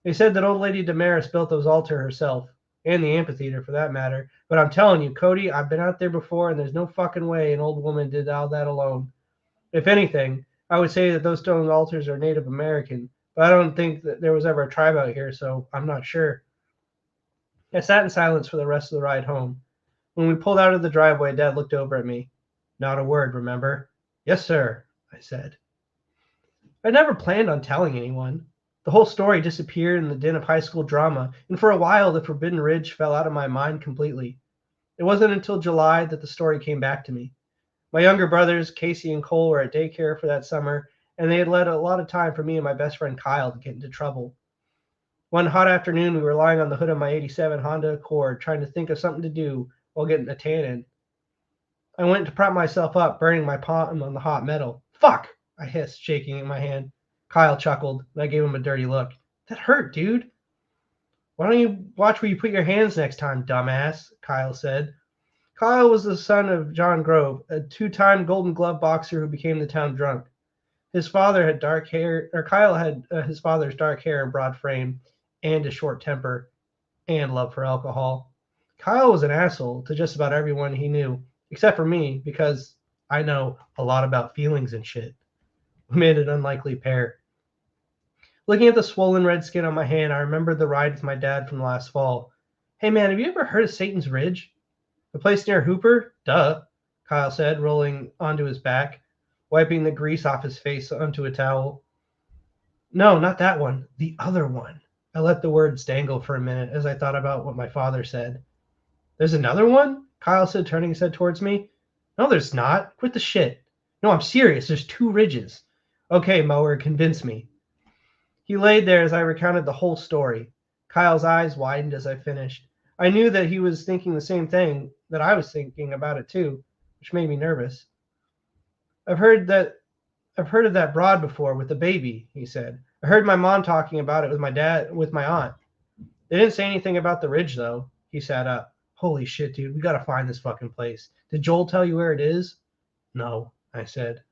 They said that old lady Damaris built those altars herself, and the amphitheater for that matter. But I'm telling you, Cody, I've been out there before, and there's no fucking way an old woman did all that alone. If anything, I would say that those stone altars are Native American, but I don't think that there was ever a tribe out here, so I'm not sure. I sat in silence for the rest of the ride home. When we pulled out of the driveway, Dad looked over at me. Not a word, remember? Yes, sir, I said. I never planned on telling anyone. The whole story disappeared in the din of high school drama, and for a while the Forbidden Ridge fell out of my mind completely. It wasn't until July that the story came back to me. My younger brothers, Casey and Cole, were at daycare for that summer, and they had let a lot of time for me and my best friend Kyle to get into trouble. One hot afternoon, we were lying on the hood of my 87 Honda Accord trying to think of something to do while getting a tan in. I went to prop myself up, burning my palm on the hot metal. Fuck! I hissed, shaking in my hand. Kyle chuckled, and I gave him a dirty look. That hurt, dude. Why don't you watch where you put your hands next time, dumbass? Kyle said. Kyle was the son of John Grove, a two-time Golden Glove boxer who became the town drunk. His father had dark hair, or Kyle had his father's dark hair and broad frame, and a short temper, and love for alcohol. Kyle was an asshole to just about everyone he knew, except for me, because I know a lot about feelings and shit. We made an unlikely pair. Looking at the swollen red skin on my hand, I remembered the ride with my dad from last fall. Hey man, have you ever heard of Satan's Ridge? The place near Hooper? Duh, Kyle said, rolling onto his back, wiping the grease off his face onto a towel. No, not that one. The other one. I let the words dangle for a minute as I thought about what my father said. There's another one? Kyle said, turning his head towards me. No, there's not. Quit the shit. No, I'm serious. There's 2 ridges. Okay, Mower, convince me. He laid there as I recounted the whole story. Kyle's eyes widened as I finished. I knew that he was thinking the same thing, that I was thinking about it too, which made me nervous. I've heard of that broad before with the baby, he said. I heard my mom talking about it with my aunt. They didn't say anything about the ridge though. He sat up. Holy shit, dude, we gotta find this fucking place. Did Joel tell you where it is? No, I said.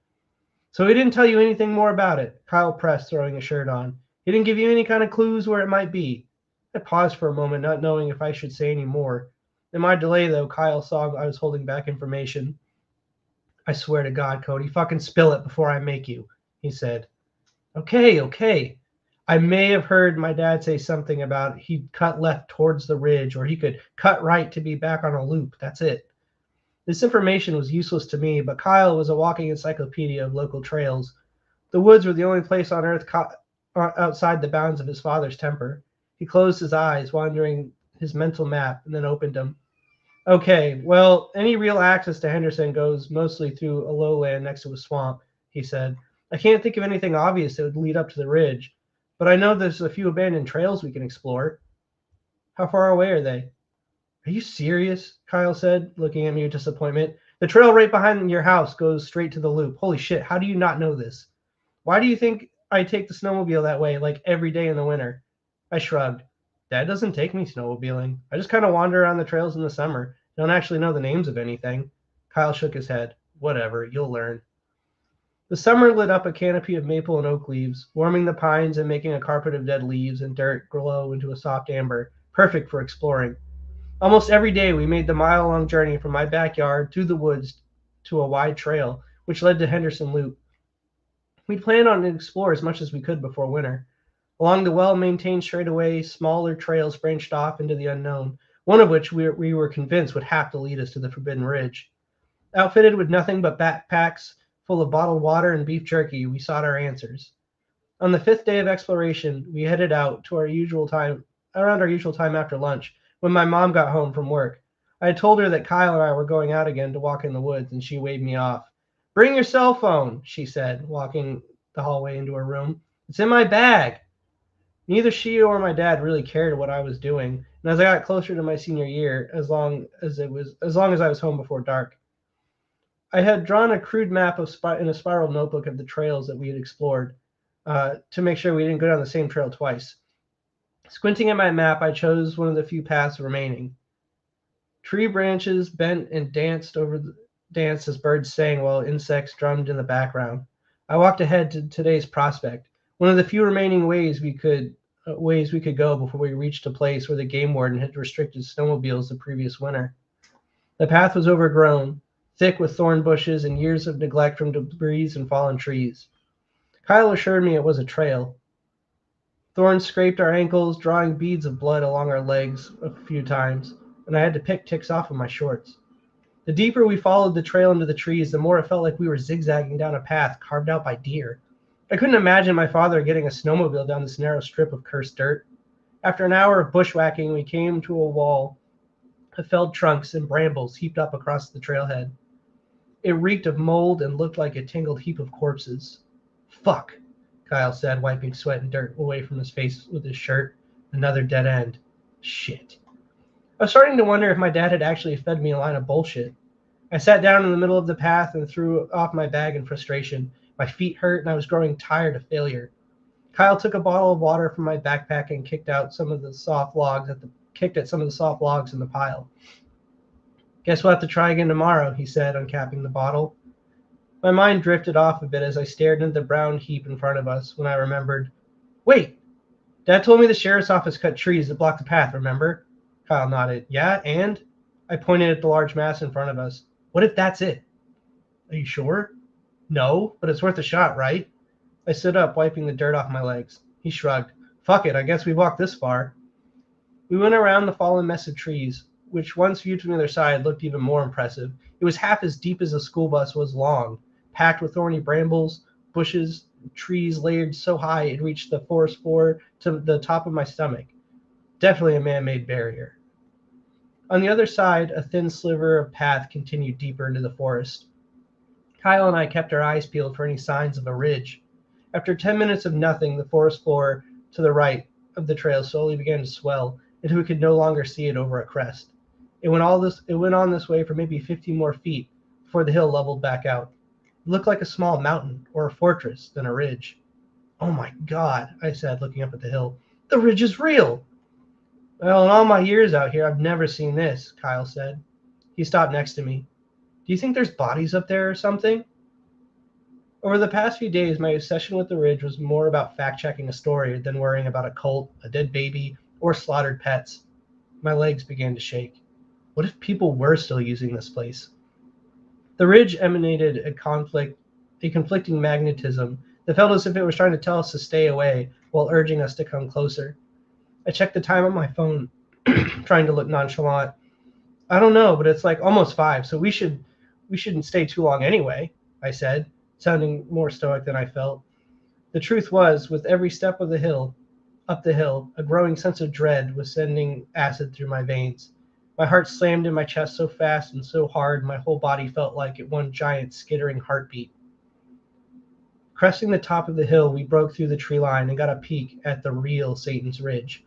So he didn't tell you anything more about it? Kyle pressed, throwing his shirt on. He didn't give you any kind of clues where it might be? I paused for a moment, not knowing if I should say any more. In my delay, though, Kyle saw I was holding back information. I swear to God, Cody, fucking spill it before I make you, he said. Okay. I may have heard my dad say something about he'd cut left towards the ridge, or he could cut right to be back on a loop. That's it. This information was useless to me, but Kyle was a walking encyclopedia of local trails. The woods were the only place on earth outside the bounds of his father's temper. He closed his eyes, wandering his mental map, and then opened them. Okay, well, any real access to Henderson goes mostly through a lowland next to a swamp, he said. I can't think of anything obvious that would lead up to the ridge, but I know there's a few abandoned trails we can explore. How far away are they? Are you serious? Kyle said, looking at me with disappointment. The trail right behind your house goes straight to the loop. Holy shit, how do you not know this? Why do you think I take the snowmobile that way, like every day in the winter? I shrugged. Dad doesn't take me snowmobiling. I just kind of wander around the trails in the summer. Don't actually know the names of anything. Kyle shook his head. Whatever, you'll learn. The summer lit up a canopy of maple and oak leaves, warming the pines and making a carpet of dead leaves and dirt glow into a soft amber, perfect for exploring. Almost every day we made the mile-long journey from my backyard through the woods to a wide trail, which led to Henderson Loop. We'd planned on to explore as much as we could before winter. Along the well-maintained straightaway, smaller trails branched off into the unknown, one of which we were convinced would have to lead us to the Forbidden Ridge. Outfitted with nothing but backpacks full of bottled water and beef jerky, we sought our answers. On the 5th day of exploration, we headed out to around our usual time after lunch, when my mom got home from work. I had told her that Kyle and I were going out again to walk in the woods, and she waved me off. Bring your cell phone, she said, walking the hallway into her room. It's in my bag. Neither she or my dad really cared what I was doing, and as I got closer to my senior year, as long as I was home before dark, I had drawn a crude map in a spiral notebook of the trails that we had explored to make sure we didn't go down the same trail twice. Squinting at my map, I chose one of the few paths remaining. Tree branches bent and danced as birds sang while insects drummed in the background. I walked ahead to today's prospect, one of the few remaining ways we could go before we reached a place where the game warden had restricted snowmobiles the previous winter. The path was overgrown, thick with thorn bushes and years of neglect from debris and fallen trees. Kyle assured me it was a trail. Thorns scraped our ankles, drawing beads of blood along our legs a few times, and I had to pick ticks off of my shorts. The deeper we followed the trail into the trees, the more it felt like we were zigzagging down a path carved out by deer. I couldn't imagine my father getting a snowmobile down this narrow strip of cursed dirt. After an hour of bushwhacking, we came to a wall of felled trunks and brambles heaped up across the trailhead. It reeked of mold and looked like a tangled heap of corpses. Fuck, Kyle said, wiping sweat and dirt away from his face with his shirt. Another dead end. Shit. I was starting to wonder if my dad had actually fed me a line of bullshit. I sat down in the middle of the path and threw off my bag in frustration. My feet hurt and I was growing tired of failure. Kyle took a bottle of water from my backpack and kicked at some of the soft logs in the pile. Guess we'll have to try again tomorrow, he said, uncapping the bottle. My mind drifted off a bit as I stared into the brown heap in front of us when I remembered. Wait! Dad told me the sheriff's office cut trees that blocked the path, remember? Kyle nodded. Yeah, and? I pointed at the large mass in front of us. What if that's it? Are you sure? No, but it's worth a shot, right? I stood up, wiping the dirt off my legs. He shrugged. Fuck it, I guess we've walked this far. We went around the fallen mess of trees, which once viewed from the other side looked even more impressive. It was half as deep as a school bus was long, packed with thorny brambles, bushes, trees layered so high it reached the forest floor to the top of my stomach. Definitely a man-made barrier. On the other side, a thin sliver of path continued deeper into the forest. Kyle and I kept our eyes peeled for any signs of a ridge. After 10 minutes of nothing, the forest floor to the right of the trail slowly began to swell until we could no longer see it over a crest. It went on this way for maybe 50 more feet before the hill leveled back out. It looked like a small mountain or a fortress than a ridge. Oh my God, I said, looking up at the hill. The ridge is real! Well, in all my years out here, I've never seen this, Kyle said. He stopped next to me. Do you think there's bodies up there or something? Over the past few days, my obsession with the ridge was more about fact-checking a story than worrying about a cult, a dead baby, or slaughtered pets. My legs began to shake. What if people were still using this place? The ridge emanated a conflicting magnetism that felt as if it was trying to tell us to stay away while urging us to come closer. I checked the time on my phone, trying to look nonchalant. I don't know, but it's like almost 5, so we shouldn't stay too long anyway, I said, sounding more stoic than I felt. The truth was, with every step of the hill, up the hill, a growing sense of dread was sending acid through my veins. My heart slammed in my chest so fast and so hard, my whole body felt like it one giant skittering heartbeat. Cresting the top of the hill, we broke through the tree line and got a peek at the real Satan's Ridge.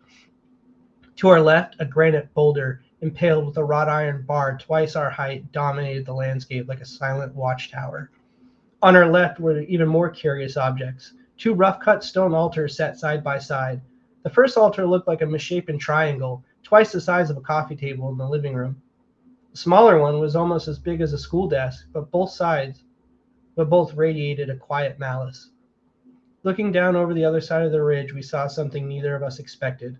To our left, a granite boulder impaled with a wrought iron bar twice our height dominated the landscape like a silent watchtower. On our left were even more curious objects. 2 rough-cut stone altars sat side by side. The first altar looked like a misshapen triangle, twice the size of a coffee table in the living room. The smaller one was almost as big as a school desk, but both radiated a quiet malice. Looking down over the other side of the ridge, we saw something neither of us expected.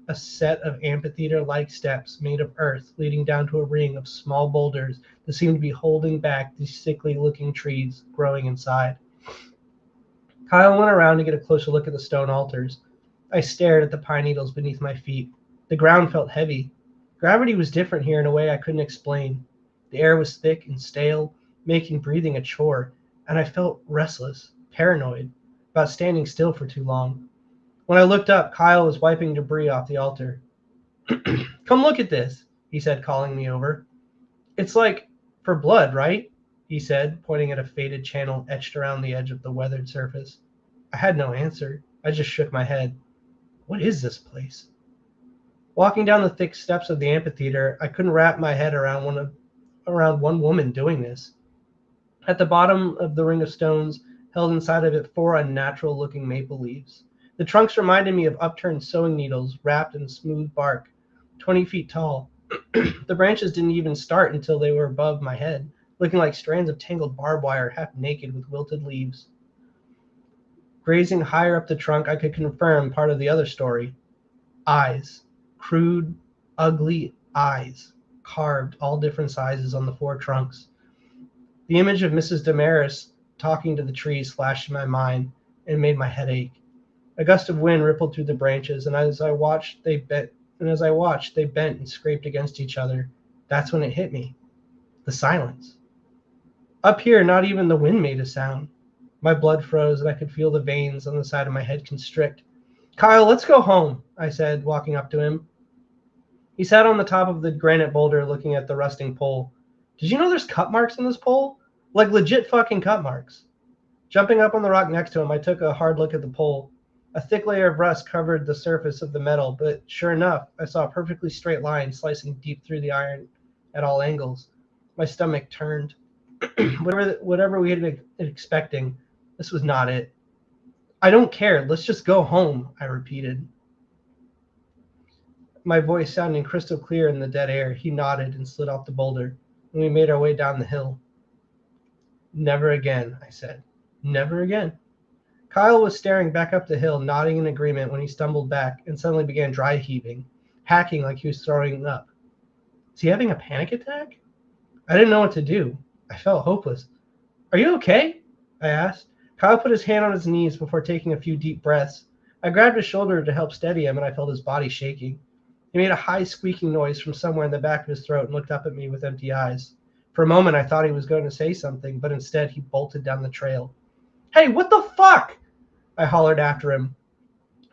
A set of amphitheater-like steps made of earth leading down to a ring of small boulders that seemed to be holding back these sickly-looking trees growing inside. Kyle went around to get a closer look at the stone altars. I stared at the pine needles beneath my feet. The ground felt heavy. Gravity was different here in a way I couldn't explain. The air was thick and stale, making breathing a chore, and I felt restless, paranoid, about standing still for too long. When I looked up, Kyle was wiping debris off the altar. Come look at this, he said, calling me over. It's like for blood, right? He said, pointing at a faded channel etched around the edge of the weathered surface. I had no answer. I just shook my head. What is this place? Walking down the thick steps of the amphitheater, I couldn't wrap my head around one woman doing this. At the bottom of the ring of stones, held inside of it 4 unnatural-looking maple leaves. The trunks reminded me of upturned sewing needles wrapped in smooth bark, 20 feet tall. The branches didn't even start until they were above my head, looking like strands of tangled barbed wire half naked with wilted leaves. Grazing higher up the trunk, I could confirm part of the other story. Eyes. Crude, ugly eyes, carved all different sizes on the 4 trunks. The image of Mrs. Damaris talking to the trees flashed in my mind and made my head ache. A gust of wind rippled through the branches, and as I watched, they bent and scraped against each other. That's when it hit me. The silence. Up here, not even the wind made a sound. My blood froze, and I could feel the veins on the side of my head constrict. Kyle, let's go home, I said, walking up to him. He sat on the top of the granite boulder looking at the rusting pole. Did you know there's cut marks in this pole? Like legit fucking cut marks. Jumping up on the rock next to him, I took a hard look at the pole. A thick layer of rust covered the surface of the metal, but sure enough, I saw a perfectly straight line slicing deep through the iron at all angles. My stomach turned. Whatever we had been expecting, this was not it. I don't care. Let's just go home, I repeated. My voice sounding crystal clear in the dead air. He nodded and slid off the boulder, and we made our way down the hill. Never again, I said. Never again. Kyle was staring back up the hill, nodding in agreement when he stumbled back and suddenly began dry heaving, hacking like he was throwing up. Is he having a panic attack? I didn't know what to do. I felt hopeless. Are you okay? I asked. Kyle put his hand on his knees before taking a few deep breaths. I grabbed his shoulder to help steady him, and I felt his body shaking. He made a high squeaking noise from somewhere in the back of his throat and looked up at me with empty eyes. For a moment, I thought he was going to say something, but instead he bolted down the trail. Hey, what the fuck? I hollered after him.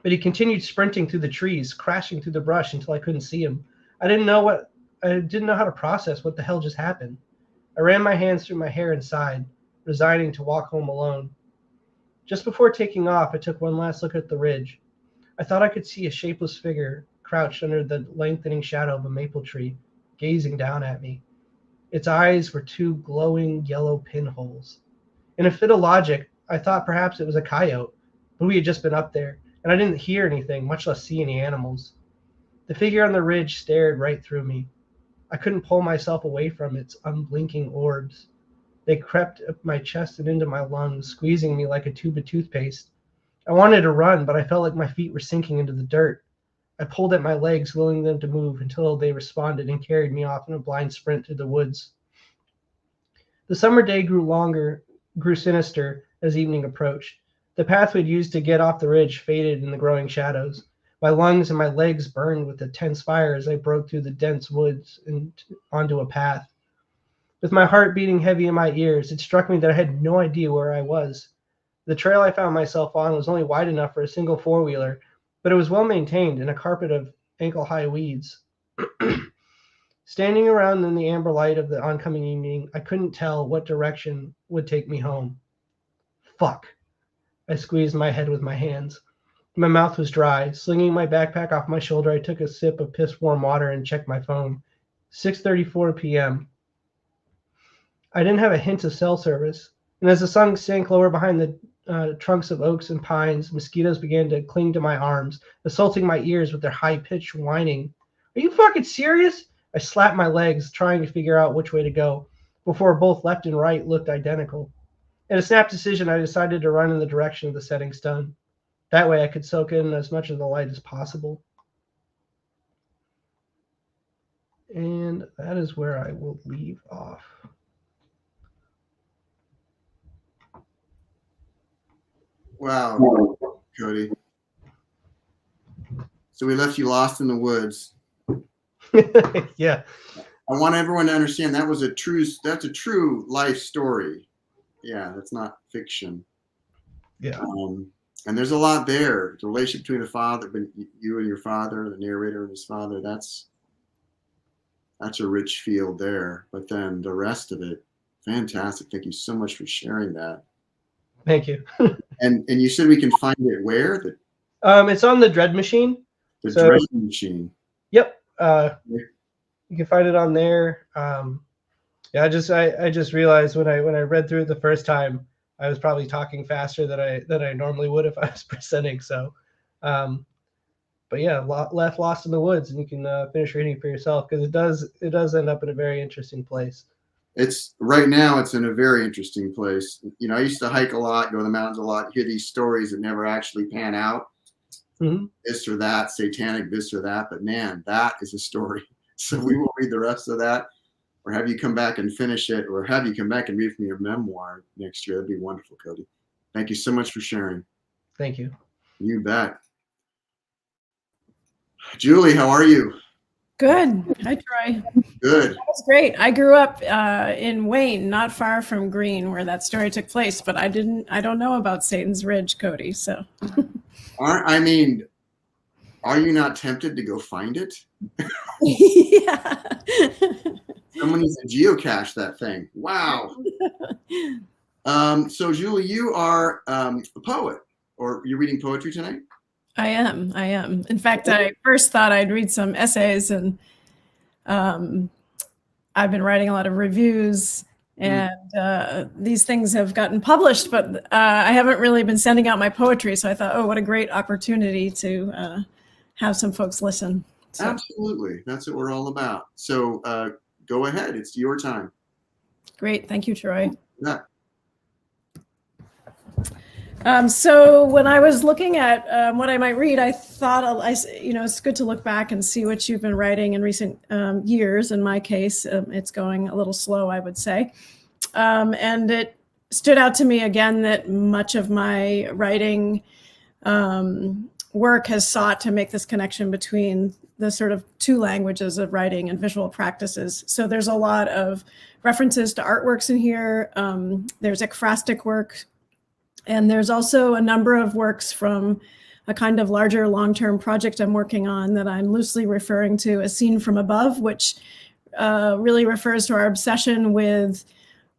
But he continued sprinting through the trees, crashing through the brush until I couldn't see him. I didn't know how to process what the hell just happened. I ran my hands through my hair and sighed, resigning to walk home alone. Just before taking off, I took one last look at the ridge. I thought I could see a shapeless figure crouched under the lengthening shadow of a maple tree, gazing down at me. Its eyes were two glowing yellow pinholes. In a fit of logic, I thought perhaps it was a coyote, but we had just been up there, and I didn't hear anything, much less see any animals. The figure on the ridge stared right through me. I couldn't pull myself away from its unblinking orbs. They crept up my chest and into my lungs, squeezing me like a tube of toothpaste. I wanted to run, but I felt like my feet were sinking into the dirt. I pulled at my legs, willing them to move until they responded and carried me off in a blind sprint through the woods. The summer day grew sinister as evening approached. The path we'd used to get off the ridge faded in the growing shadows. My lungs and my legs burned with a tense fire as I broke through the dense woods and onto a path. With my heart beating heavy in my ears, it struck me that I had no idea where I was. The trail I found myself on was only wide enough for a single four-wheeler, but it was well maintained in a carpet of ankle-high weeds. Standing around in the amber light of the oncoming evening, I couldn't tell what direction would take me home. Fuck. I squeezed my head with my hands. My mouth was dry. Slinging my backpack off my shoulder, I took a sip of piss-warm water and checked my phone. 6:34 p.m. I didn't have a hint of cell service, and as the sun sank lower behind the trunks of oaks and pines, mosquitoes began to cling to my arms, assaulting my ears with their high-pitched whining. Are you fucking serious? I slapped my legs, trying to figure out which way to go, before both left and right looked identical. In a snap decision, I decided to run in the direction of the setting sun. That way I could soak in as much of the light as possible. And that is where I will leave off. Wow, Cody. So we left you lost in the woods. Yeah. I want everyone to understand that's a true life story. Yeah, that's not fiction. Yeah. And there's a lot there. The relationship between the father, you and your father, the narrator and his father, that's a rich field there. But then the rest of it, fantastic. Thank you so much for sharing that. Thank you. And you said we can find it where? It's on the Dread Machine. Dread Machine. Yep. You can find it on there. Yeah, I just realized when I read through it the first time, I was probably talking faster than I normally would if I was presenting. So, but yeah, left lost in the woods, and you can finish reading for yourself because it does end up in a very interesting place. It's right now. It's in a very interesting place. You know, I used to hike a lot, go to the mountains a lot, hear these stories that never actually pan out. Mm-hmm. This or that, satanic, this or that. But man, that is a story. So we will read the rest of that, or have you come back and finish it, or have you come back and read from your memoir next year. That'd be wonderful, Cody. Thank you so much for sharing. Thank you. You bet. Julie, how are you? Good. Hi, Troy. Good. That's great. I grew up in Wayne, not far from Greene, where that story took place, but I don't know about Satan's Ridge, Cody. So, are you not tempted to go find it? Yeah. Someone needs to geocache that thing. Wow. So Julie, you are a poet or you're reading poetry tonight? I am. In fact, I first thought I'd read some essays, and I've been writing a lot of reviews, and these things have gotten published, but I haven't really been sending out my poetry. So I thought, oh, what a great opportunity to have some folks listen. So. Absolutely. That's what we're all about. So go ahead. It's your time. Great. Thank you, Troy. Yeah. So when I was looking at what I might read, I thought, it's good to look back and see what you've been writing in recent years. In my case, it's going a little slow, I would say. And it stood out to me again that much of my writing work has sought to make this connection between the sort of two languages of writing and visual practices. So there's a lot of references to artworks in here. There's ekphrastic work. And there's also a number of works from a kind of larger long-term project I'm working on that I'm loosely referring to as Seen from Above, which really refers to our obsession with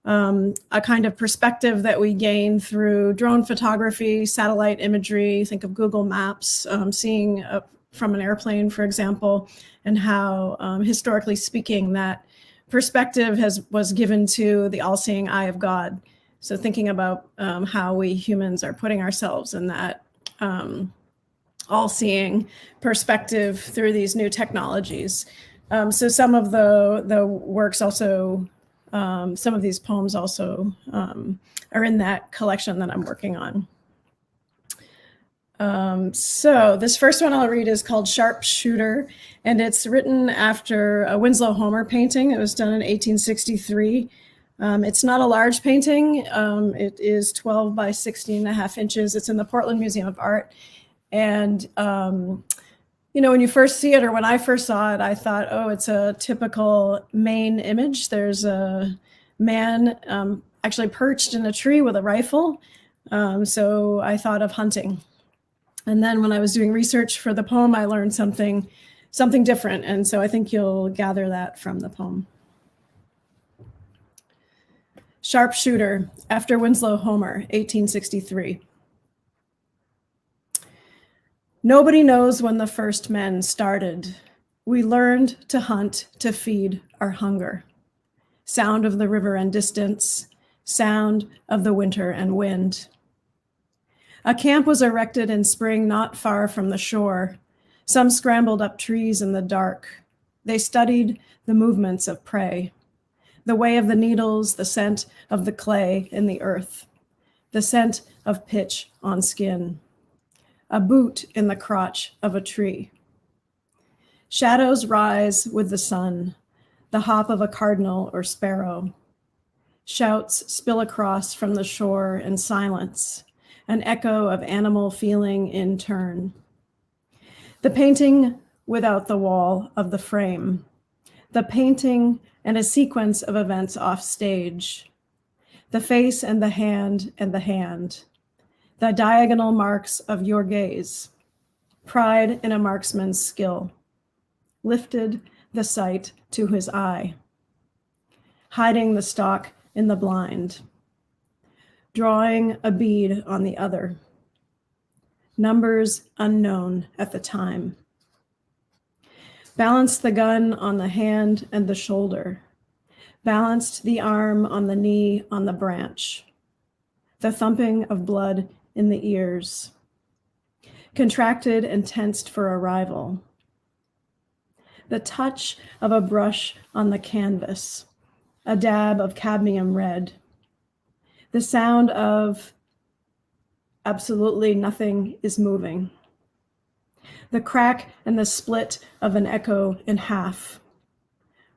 a kind of perspective that we gain through drone photography, satellite imagery, think of Google Maps, seeing from an airplane, for example, and how historically speaking, that perspective was given to the all-seeing eye of God. So thinking about how we humans are putting ourselves in that all-seeing perspective through these new technologies. So some of the works also, some of these poems also are in that collection that I'm working on. So this first one I'll read is called Sharpshooter, and it's written after a Winslow Homer painting. It was done in 1863. It's not a large painting. It is 12 by 16.5 inches. It's in the Portland Museum of Art. And, when you first see it, or when I first saw it, I thought, oh, it's a typical Maine image. There's a man actually perched in a tree with a rifle. So I thought of hunting. And then when I was doing research for the poem, I learned something different. And so I think you'll gather that from the poem. Sharpshooter, after Winslow Homer, 1863. Nobody knows when the first men started. We learned to hunt to feed our hunger. Sound of the river and distance, sound of the winter and wind. A camp was erected in spring not far from the shore. Some scrambled up trees in the dark. They studied the movements of prey. The way of the needles, the scent of the clay in the earth, the scent of pitch on skin, a boot in the crotch of a tree. Shadows rise with the sun, the hop of a cardinal or sparrow. Shouts spill across from the shore in silence, an echo of animal feeling in turn. The painting without the wall of the frame, the painting and a sequence of events off stage, the face and the hand, the diagonal marks of your gaze, pride in a marksman's skill, lifted the sight to his eye, hiding the stalk in the blind, drawing a bead on the other, numbers unknown at the time. Balanced the gun on the hand and the shoulder, balanced the arm on the knee on the branch, the thumping of blood in the ears, contracted and tensed for arrival, the touch of a brush on the canvas, a dab of cadmium red, the sound of absolutely nothing is moving. The crack and the split of an echo in half.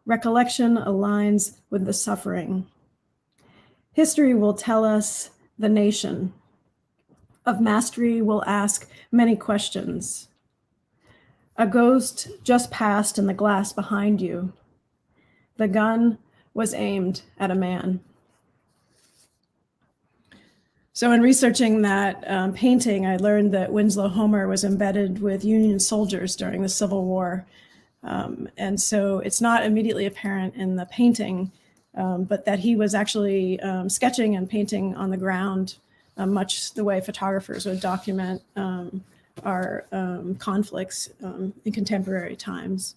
Recollection aligns with the suffering. History will tell us the nation. Of mastery will ask many questions. A ghost just passed in the glass behind you. The gun was aimed at a man. So in researching that painting, I learned that Winslow Homer was embedded with Union soldiers during the Civil War. And so it's not immediately apparent in the painting, but that he was actually sketching and painting on the ground much the way photographers would document our conflicts in contemporary times.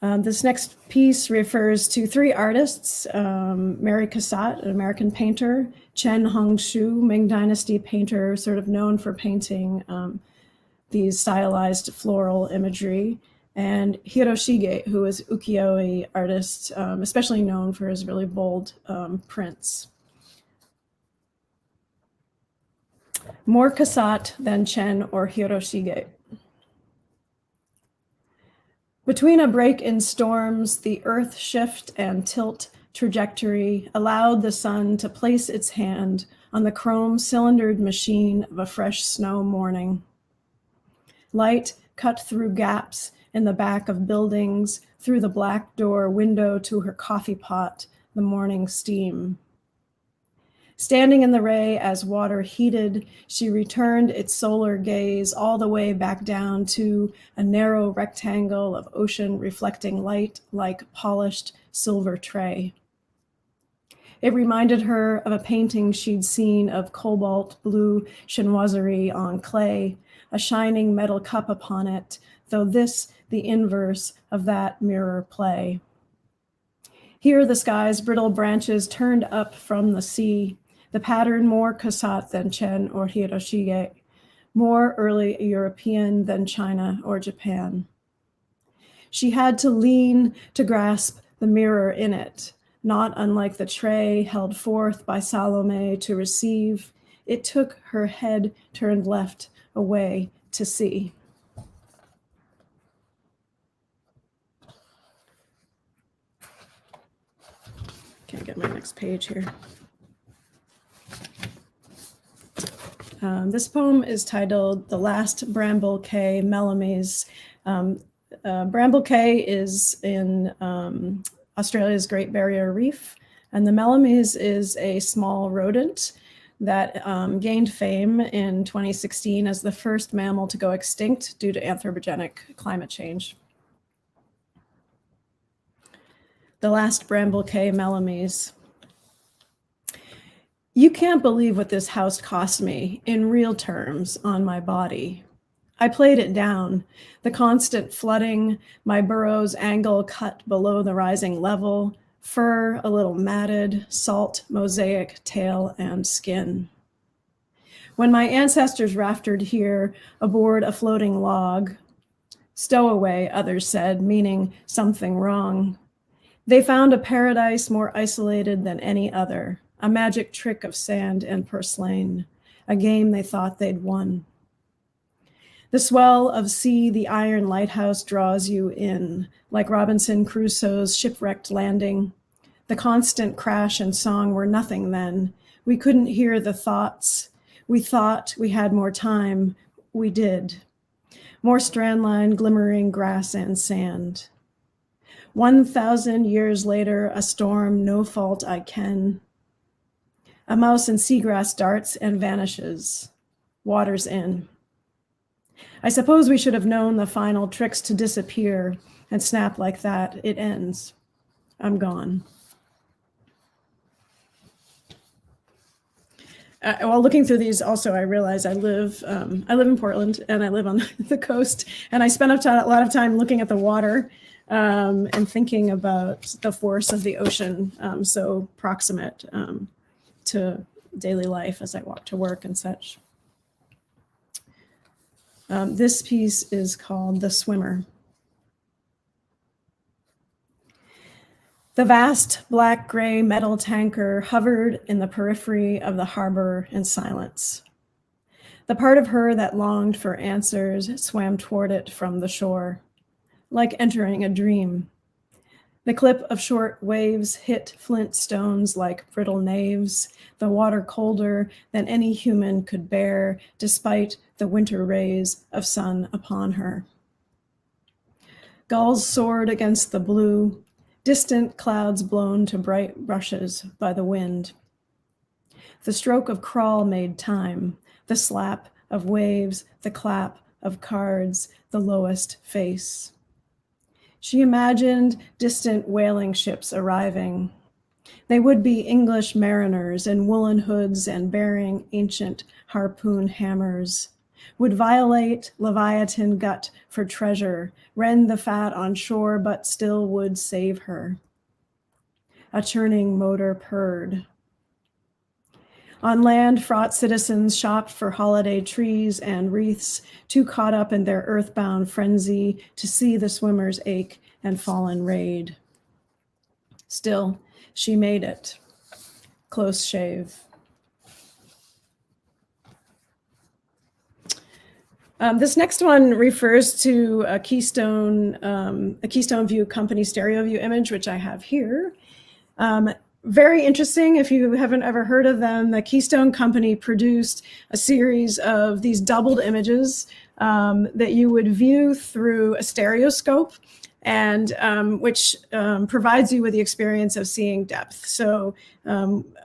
This next piece refers to three artists, Mary Cassatt, an American painter, Chen Hongshu, Ming Dynasty painter, sort of known for painting these stylized floral imagery, and Hiroshige, who is ukiyo-e artist, especially known for his really bold prints. More Cassatt than Chen or Hiroshige. Between a break in storms, the earth shift and tilt trajectory allowed the sun to place its hand on the chrome cylindered machine of a fresh snow morning. Light cut through gaps in the back of buildings, through the black door window to her coffee pot, the morning steam. Standing in the ray as water heated, she returned its solar gaze all the way back down to a narrow rectangle of ocean reflecting light like polished silver tray. It reminded her of a painting she'd seen of cobalt blue chinoiserie on clay, a shining metal cup upon it, though this the inverse of that mirror play. Here the sky's brittle branches turned up from the sea, the pattern more Cassatt than Chen or Hiroshige, more early European than China or Japan. She had to lean to grasp the mirror in it, not unlike the tray held forth by Salome to receive. It took her head turned left away to see. Can't get my next page here. This poem is titled The Last Bramble Cay Melomys. Bramble Cay is in Australia's Great Barrier Reef, and the Melomys is a small rodent that gained fame in 2016 as the first mammal to go extinct due to anthropogenic climate change. The Last Bramble Cay Melomys. You can't believe what this house cost me in real terms on my body. I played it down, the constant flooding, my burrow's angle cut below the rising level, fur a little matted, salt, mosaic, tail, and skin. When my ancestors raftered here aboard a floating log, stowaway, others said, meaning something wrong, they found a paradise more isolated than any other, a magic trick of sand and purslane, a game they thought they'd won. The swell of sea, the iron lighthouse draws you in, like Robinson Crusoe's shipwrecked landing. The constant crash and song were nothing then. We couldn't hear the thoughts. We thought we had more time. We did. More strandline, glimmering grass and sand. 1,000 years later, a storm, no fault I ken. A mouse in seagrass darts and vanishes. Water's in. I suppose we should have known the final tricks to disappear and snap like that. It ends. I'm gone. While looking through these, also I realized I live in Portland and I live on the coast, and I spent a lot of time looking at the water and thinking about the force of the ocean, so proximate to daily life as I walk to work and such. This piece is called The Swimmer. The vast black-gray metal tanker hovered in the periphery of the harbor in silence. The part of her that longed for answers swam toward it from the shore, like entering a dream. The clip of short waves hit flint stones like brittle knaves, the water colder than any human could bear, despite the winter rays of sun upon her. Gulls soared against the blue, distant clouds blown to bright rushes by the wind. The stroke of crawl made time, the slap of waves, the clap of cards, the lowest face. She imagined distant whaling ships arriving. They would be English mariners in woolen hoods and bearing ancient harpoon hammers, would violate Leviathan gut for treasure, rend the fat on shore, but still would save her. A churning motor purred. On land, fraught citizens shopped for holiday trees and wreaths, too caught up in their earthbound frenzy to see the swimmers ache and fall in raid. Still, she made it. Close shave. This next one refers to a Keystone View company stereo view image, which I have here. Very interesting. If you haven't ever heard of them, the Keystone Company produced a series of these doubled images that you would view through a stereoscope, and which provides you with the experience of seeing depth. So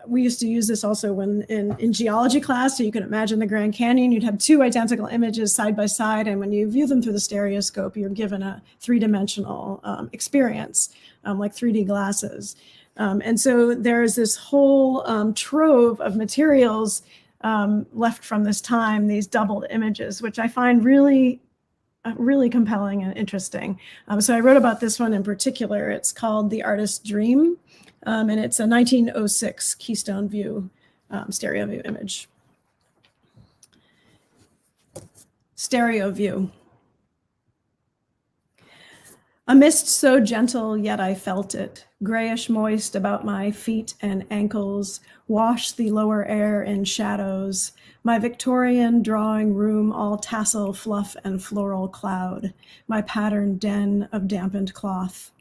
we used to use this also when in geology class. So you can imagine the Grand Canyon. You'd have two identical images side by side, and when you view them through the stereoscope, you're given a three-dimensional experience, like 3D glasses. And so there's this whole trove of materials left from this time, these doubled images, which I find really compelling and interesting. So I wrote about this one in particular. It's called The Artist's Dream, and it's a 1906 Keystone View stereo view image. Stereo view. A mist so gentle, yet I felt it, grayish moist about my feet and ankles, washed the lower air in shadows, my Victorian drawing room all tassel, fluff, and floral cloud, my patterned den of dampened cloth.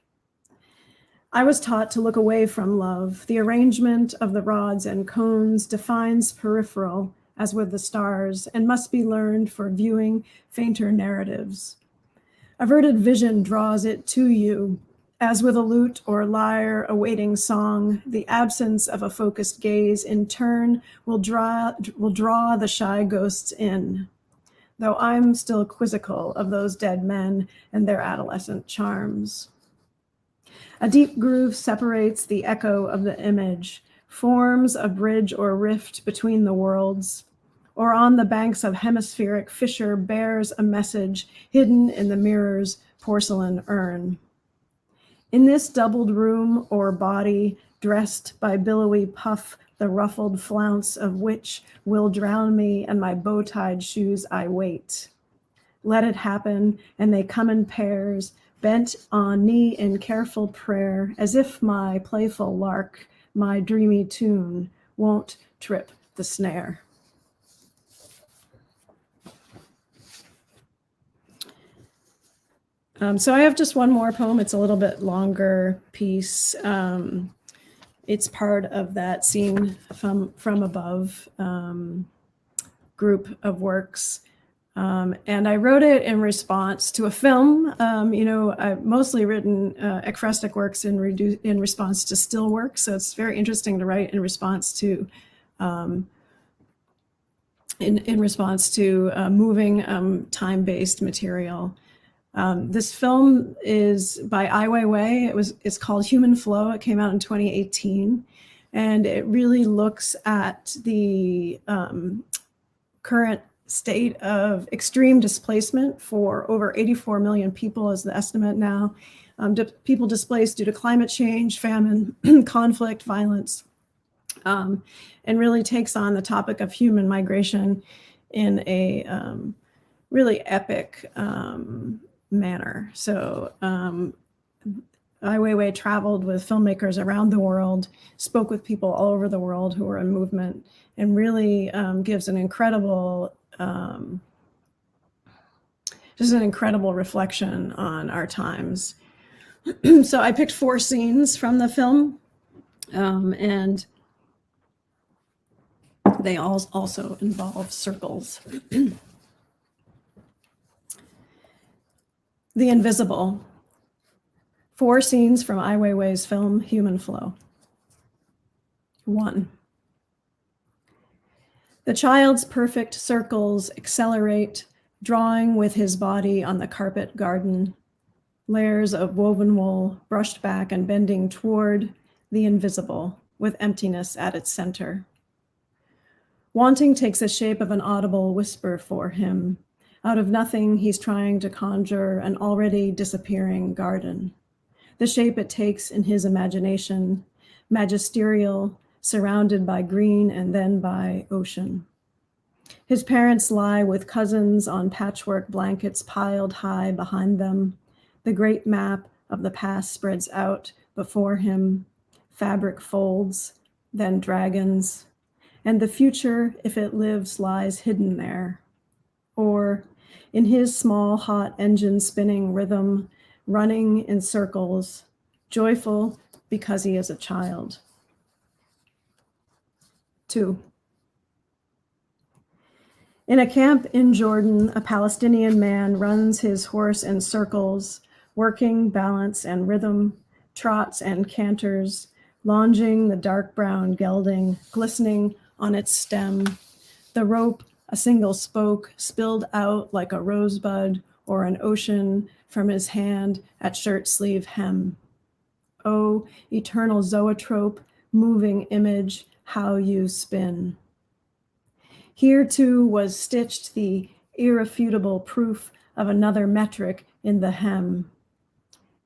I was taught to look away from love. The arrangement of the rods and cones defines peripheral, as with the stars, and must be learned for viewing fainter narratives. Averted vision draws it to you, as with a lute or lyre awaiting song. The absence of a focused gaze in turn will draw the shy ghosts in, though I'm still quizzical of those dead men and their adolescent charms. A deep groove separates the echo of the image, forms a bridge or rift between the worlds, or on the banks of hemispheric fissure bears a message hidden in the mirror's porcelain urn. In this doubled room or body, dressed by billowy puff, the ruffled flounce of which will drown me and my bow-tied shoes I wait. Let it happen, and they come in pairs, bent on knee in careful prayer, as if my playful lark, my dreamy tune, won't trip the snare. So I have just one more poem. It's a little bit longer piece. It's part of that Scene from Above group of works. And I wrote it in response to a film. I've mostly written ekphrastic works in response to still work. So it's very interesting to write in response to moving time-based material. This film is by Ai Weiwei. It's called Human Flow. It came out in 2018, and it really looks at the current state of extreme displacement for over 84 million people is the estimate now. People displaced due to climate change, famine, conflict, violence, and really takes on the topic of human migration in a really epic manner. So Ai Weiwei traveled with filmmakers around the world, spoke with people all over the world who were in movement, and really gives an incredible, just an incredible reflection on our times. So I picked 4 scenes from the film, and they all also involve circles. The Invisible. 4 scenes from Ai Weiwei's film, Human Flow. 1. The child's perfect circles accelerate, drawing with his body on the carpet garden. Layers of woven wool brushed back and bending toward, the invisible, with emptiness at its center. Wanting takes the shape of an audible whisper for him. Out of nothing, he's trying to conjure an already disappearing garden. The shape it takes in his imagination, magisterial, surrounded by green and then by ocean. His parents lie with cousins on patchwork blankets piled high behind them. The great map of the past spreads out before him. Fabric folds, then dragons. And the future, if it lives, lies hidden there. Or, in his small, hot engine spinning rhythm, running in circles, joyful because he is a child. 2. In a camp in Jordan, a Palestinian man runs his horse in circles, working balance and rhythm, trots and canters, longing the dark brown gelding, glistening on its stem. The rope, a single spoke, spilled out like a rosebud or an ocean from his hand at shirt sleeve hem. Oh, eternal zoetrope, moving image, how you spin. Here too was stitched the irrefutable proof of another metric in the hem.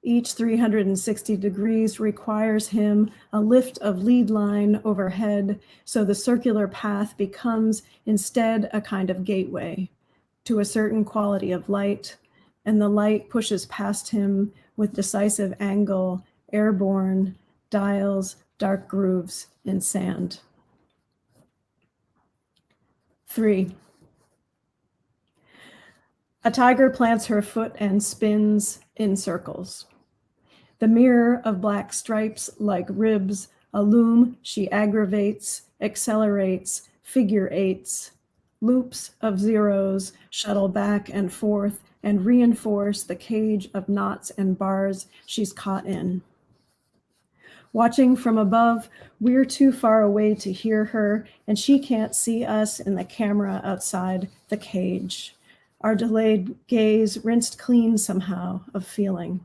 Each 360 degrees requires him a lift of lead line overhead, so the circular path becomes instead a kind of gateway to a certain quality of light, and the light pushes past him with decisive angle, airborne, dials, dark grooves in sand. 3. A tiger plants her foot and spins in circles. The mirror of black stripes like ribs, a loom she aggravates, accelerates, figure eights. Loops of zeros shuttle back and forth and reinforce the cage of knots and bars she's caught in. Watching from above, we're too far away to hear her, and she can't see us in the camera outside the cage. Our delayed gaze rinsed clean somehow of feeling.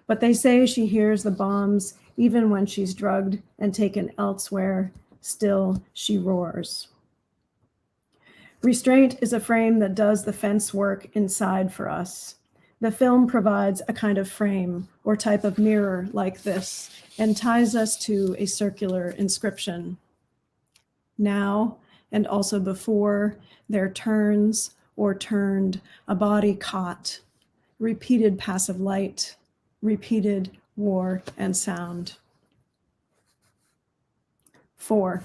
But they say she hears the bombs even when she's drugged and taken elsewhere. Still, she roars. Restraint is a frame that does the fence work inside for us. The film provides a kind of frame or type of mirror like this and ties us to a circular inscription. Now, and also before, there turns or turned a body caught, repeated passive light, repeated war and sound. 4.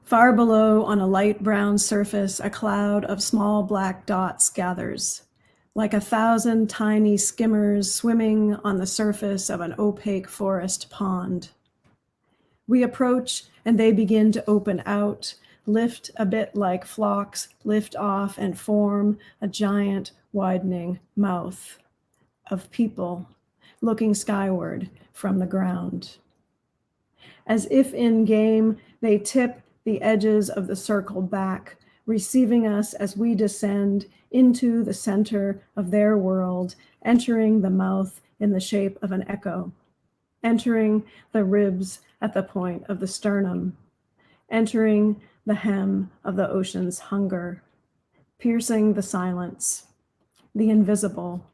Far below, on a light brown surface, a cloud of small black dots gathers, like 1,000 tiny skimmers swimming on the surface of an opaque forest pond. We approach, and they begin to open out, lift a bit like flocks, lift off and form a giant widening mouth of people looking skyward from the ground. As if in game, they tip the edges of the circle back, receiving us as we descend into the center of their world, entering the mouth in the shape of an echo, entering the ribs at the point of the sternum, entering the hem of the ocean's hunger, piercing the silence, the invisible,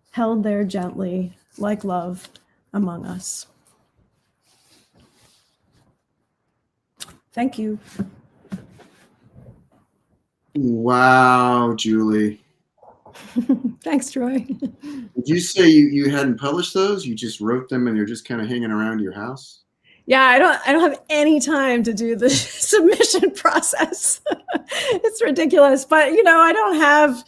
held there gently, like love, among us. Thank you. Wow, Julie. Thanks, Troy. Did you say you hadn't published those? You just wrote them and they're just kind of hanging around your house? Yeah, I don't have any time to do the submission process. It's ridiculous. But I don't have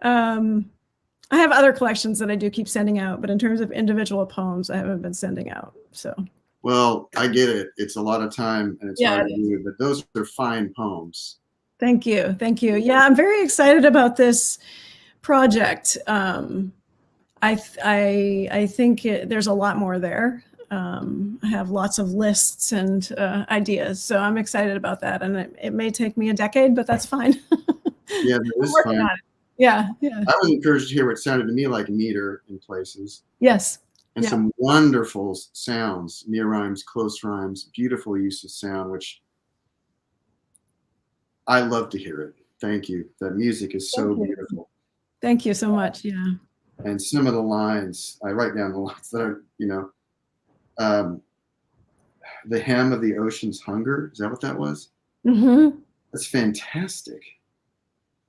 I have other collections that I do keep sending out, but in terms of individual poems, I haven't been sending out. So well, I get it. It's a lot of time and it's hard to do, but those are fine poems. Thank you. Thank you. Yeah, I'm very excited about this project. I think there's a lot more there. I have lots of lists and ideas, so I'm excited about that. And it may take me a decade, but that's fine. Yeah, that is fine. Yeah. I was encouraged to hear what sounded to me like meter in places. Yes. and some wonderful sounds, near rhymes, close rhymes, beautiful use of sound, which I love to hear it. Thank you. That music is so beautiful. Thank you so much. Yeah. And some of the lines, I write down the lines that are, the hem of the ocean's hunger. Is that what that was? Mm-hmm. That's fantastic.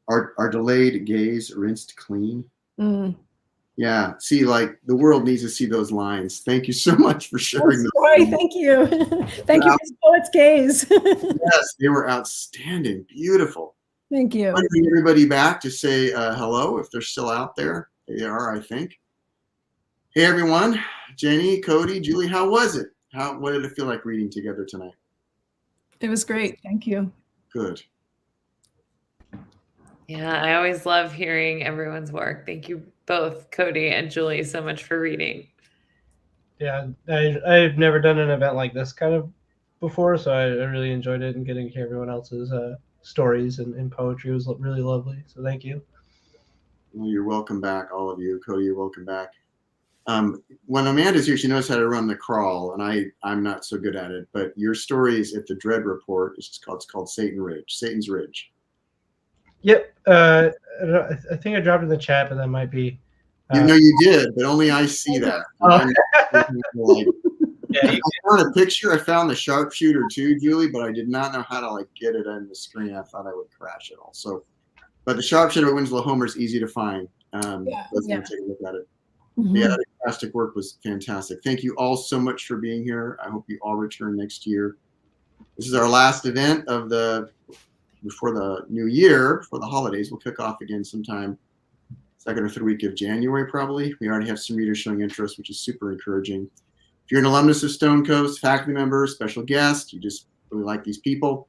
Our delayed gaze rinsed clean. Mm. Yeah. See, like the world needs to see those lines. Thank you so much for sharing them. Thank you. Thank you for the poet's gaze. Yes, they were outstanding. Beautiful. Thank you. I want to bring everybody back to say hello if they're still out there. They are, I think. Hey, everyone. Jenny, Cody, Julie, how was it? What did it feel like reading together tonight? It was great. Thank you. Good. Yeah, I always love hearing everyone's work. Thank you both, Cody and Julie, so much for reading. Yeah, I've never done an event like this kind of before, so I really enjoyed it, and getting to hear everyone else's stories and poetry was really lovely. So thank you. Well, you're welcome back, all of you. Cody, you're welcome back. When Amanda's here, she knows how to run the crawl, and I'm not so good at it. But your stories at the Dread Report, it's called Satan's Ridge. Yep. I think I dropped in the chat, but that might be. You did, but only I see that. I found a picture. I found the sharpshooter too, Julie, but I did not know how to get it on the screen. I thought I would crash it all. So, but the sharpshooter at Winslow Homer is easy to find. Let's take a look at it. Mm-hmm. Yeah, that fantastic work was fantastic. Thank you all so much for being here. I hope you all return next year. This is our last event before the new year, for the holidays. We'll kick off again sometime second or third week of January, probably. We already have some readers showing interest, which is super encouraging. If you're an alumnus of Stonecoast, faculty member, special guest, you just really like these people,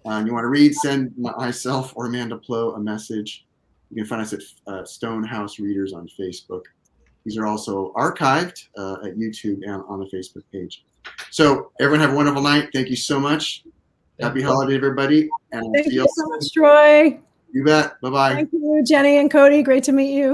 and you want to read, send myself or Amanda Pleau a message. You can find us at Stonehouse Readers on Facebook. These are also archived at YouTube and on the Facebook page. So everyone have a wonderful night. Thank you so much. Happy holiday, everybody. And Thank you so much, Troy. You bet. Bye-bye. Thank you, Jenny and Cody. Great to meet you.